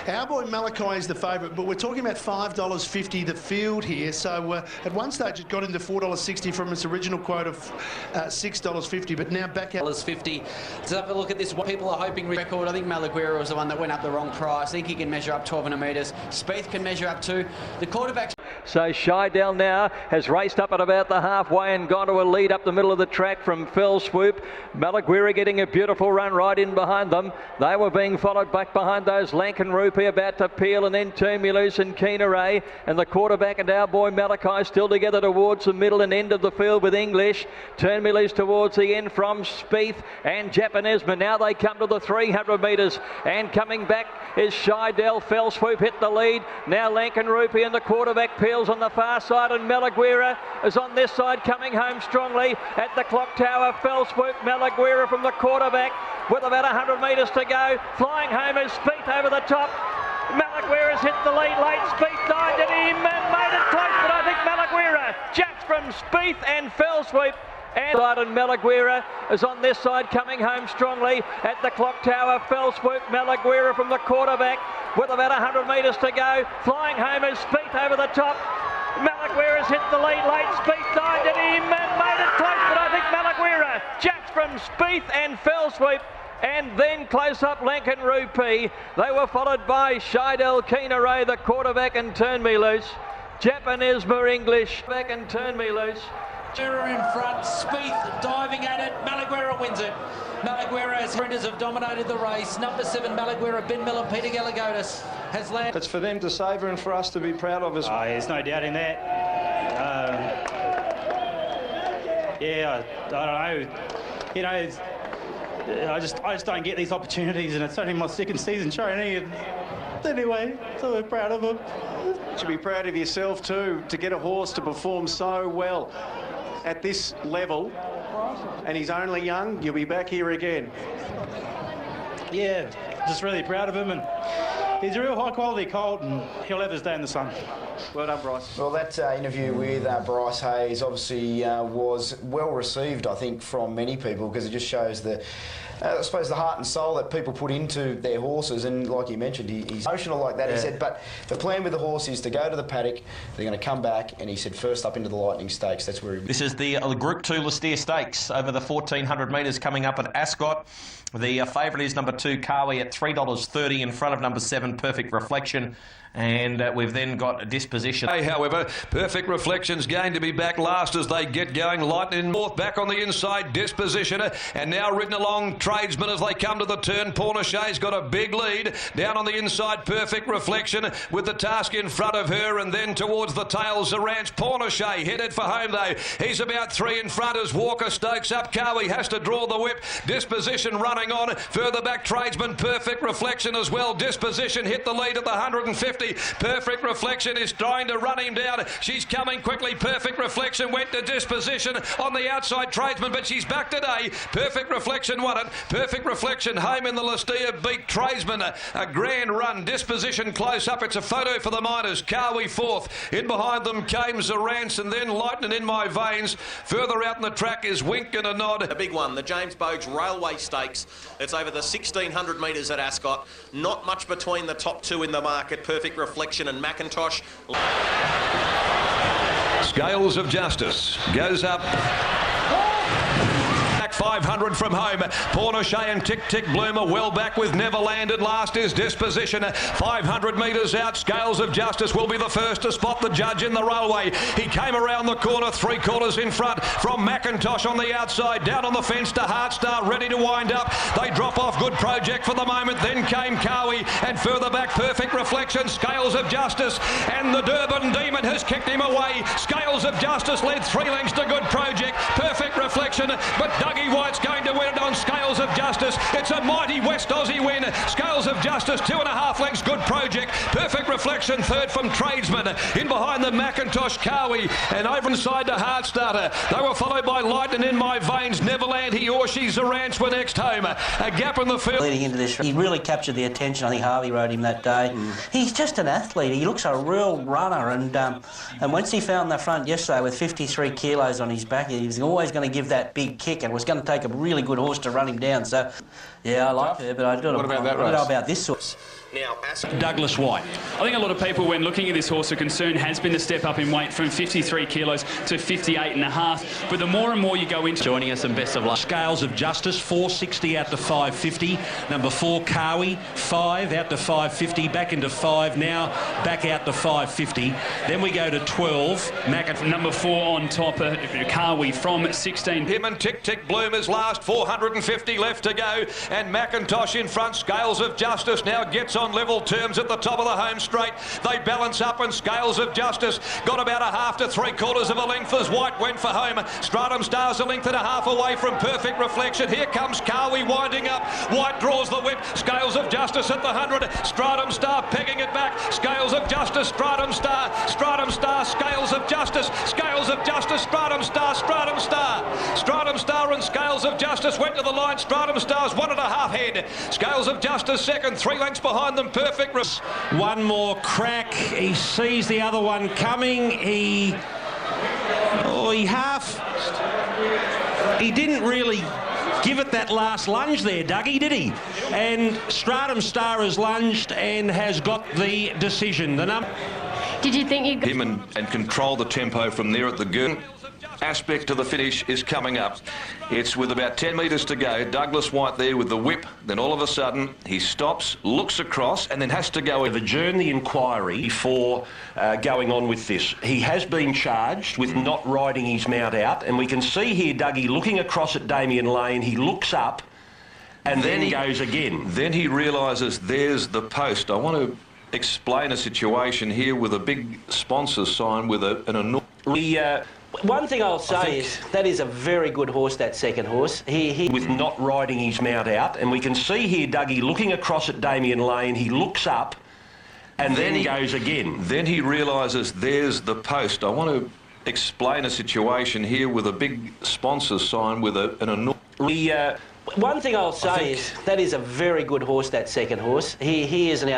Our boy Malachi is the favourite, but we're talking about $5.50 the field here. So at one stage it got into $4.60 from its original quote of $6.50, but now back out. $50. Let's have a look at this. What people are hoping record. I think Malaguerra was the one that went up the wrong price. I think he can measure up 1,200 metres. Spieth can measure up too. The quarterback. So Scheidel now has raced up at about the halfway and gone to a lead up the middle of the track from Fell Swoop. Malaguerra getting a beautiful run right in behind them. They were being followed back behind those Lankan Rupee about to peel, and then Turn Me Loose and Keen Array, and the quarterback and our boy Malachi still together towards the middle and end of the field with English. Turn Me Loose towards the end from Spieth and Japanesma. Now they come to the 300 metres, and coming back is Scheidel. Fell Swoop hit the lead. Now Lankan Rupee and the quarterback peels on the far side, and Malaguerra is on this side coming home strongly at the clock tower. Fell Swoop, Malaguerra from the quarterback with about 100 metres to go. Flying home is Spieth over the top. Malaguerra's hit the lead late. Spieth dived at him and made it close, but I think Malaguerra just from Spieth and Fell Swoop. And Malaguerra is on this side coming home strongly at the clock tower. Fell Swoop, Malaguerra from the quarterback with about 100 metres to go. Flying home is Spieth over the top. Malaguerra's hit the lead late. Spieth dived at him and made it close, but I think Malaguerra just from Spieth and Fell Swoop. And then close up Lankan Rupee. They were followed by Scheidel, Keen Array, the quarterback, and Turn Me Loose. Japanesma, English, back and Turn Me Loose. Malaguerra in front, Spieth diving at it, Malaguerra wins it. Malaguerra, sprinters have dominated the race. Number 7, Malaguerra, Ben Miller, Peter Gallagher has landed. It's for them to savour and for us to be proud of us. Oh, there's no doubt in that. I don't know. You know, I just don't get these opportunities, and it's only my second season training. Anyway, so we're proud of him. You should be proud of yourself too, to get a horse to perform so well at this level, and he's only young. You'll be back here again. Yeah, just really proud of him, and He's a real high-quality colt, and he'll have his day in the sun. Well done, Bryce. Well, that interview with Bryce Hayes obviously was well received, I think, from many people, because it just shows the, I suppose, the heart and soul that people put into their horses. And like you mentioned, he's emotional like that. Yeah. He said, but the plan with the horse is to go to the paddock, they're going to come back, and he said first up into the Lightning Stakes. That's where he... This is the Group 2 Listeer Stakes over the 1,400 metres coming up at Ascot. The favourite is number 2, Kawi, at $3.30 in front of number 7, Perfect Reflection. And we've then got a disposition. However, Perfect Reflection's going to be back last as they get going. Lightning North back on the inside, Disposition, and now ridden along Tradesman as they come to the turn. Pornichet's got a big lead. Down on the inside, Perfect Reflection with the task in front of her, and then towards the tails, the ranch. Pornichet headed for home though. He's about 3 in front as Walker Stokes up. Kawi has to draw the whip. Disposition running on. Further back, Tradesman, Perfect Reflection as well. Disposition hit the lead at the 150. Perfect Reflection is trying to run him down. She's coming quickly. Perfect Reflection went to Disposition on the outside, Tradesman, but she's back today. Perfect Reflection won it. Perfect Reflection home in the Listeer beat Tradesman. A grand run. Disposition close up. It's a photo for the Miners. Kawi 4th. In behind them came Zarance, and then Lightning in My Veins. Further out in the track is Wink and a Nod. A big one, the James Bogues Railway Stakes. It's over the 1,600 metres at Ascot. Not much between the top 2 in the market. Perfect Reflection and Macintosh. Scales of Justice goes up. 500 from home. Pornichet and Tick Tick Bloom are well back with Neverland, and last is Disposition. 500 metres out. Scales of Justice will be the first to spot the judge in the railway. He came around the corner, 3/4 in front from Macintosh on the outside. Down on the fence to Heartstar, ready to wind up. They drop off Good Project for the moment. Then came Kawi, and further back Perfect Reflection, Scales of Justice, and the Durban Demon has kicked him away. Scales of Justice led 3 lengths to Good Project. Perfect Reflection, but Dougie White's going to win it on Scales of Justice. It's a mighty West Aussie win. Scales of Justice, 2.5 lengths, Good Project. Perfect Reflection, 3rd from Tradesman. In behind the Macintosh, Kawi, and over inside to Heartstarter. They were followed by Lightning in My Veins. Neverland, he or she, Zarance were next home. A gap in the field. Leading into this, he really captured the attention. I think Harvey rode him that day. He's just an athlete. He looks a real runner, and once he found the front yesterday with 53 kilos on his back, he was always going to give that big kick, and was going to take a really good horse to run him down. So, yeah, I like her, but I don't know about this horse. Now, Douglas White. I think a lot of people, when looking at this horse, are concerned has been the step up in weight from 53 kilos to 58.5. But the more and more you go into... Joining us, and best of luck. Scales of Justice, 460 out to 550. Number 4, Kawi, 5 out to 550. Back into 5 now, back out to 550. Then we go to 12. Number 4 on top, Kawi from 16. Him and Tick Tick Bloom is last, 450 left to go. And Macintosh in front. Scales of Justice now gets on level terms at the top of the home straight. They balance up, and Scales of Justice got about a half to 3/4 of a length as White went for home. Stratum Star's a length and a half away from Perfect Reflection. Here comes Kawi winding up. White draws the whip. Scales of Justice at the 100. Stratum Star pegging it back. Scales of Justice, Stratum Star, Stratum Star, Scales of Justice, Scales of Justice, Stratum Star, Stratum Star. Stratum Star and Scales of Justice went to the line. Stratum Star's 1.5 head. Scales of Justice second, 3 lengths behind them. Perfect. One more crack. He sees the other one coming. He didn't really give it that last lunge there, Dougie, did he? And Stratum Star has lunged and has got the decision. Did you think you got him and control the tempo from there at the gun? Aspect to the finish is coming up. It's with about 10 metres to go. Douglas White there with the whip. Then all of a sudden he stops, looks across, and then has to go. They've adjourned the inquiry before going on with this. He has been charged with not riding his mount out, and we can see here Dougie looking across at Damien Lane. He looks up, and then he goes again. Then he realises there's the post. I want to explain a situation here with a big sponsor sign with an enormous... One thing I'll say is that is a very good horse, that second horse. He with not riding his mount out, and we can see here Dougie looking across at Damien Lane. He looks up, and then he goes again. Then he realises there's the post. I want to explain a situation here with a big sponsor sign with an enormous... One thing I'll say is that is a very good horse, that second horse. He is an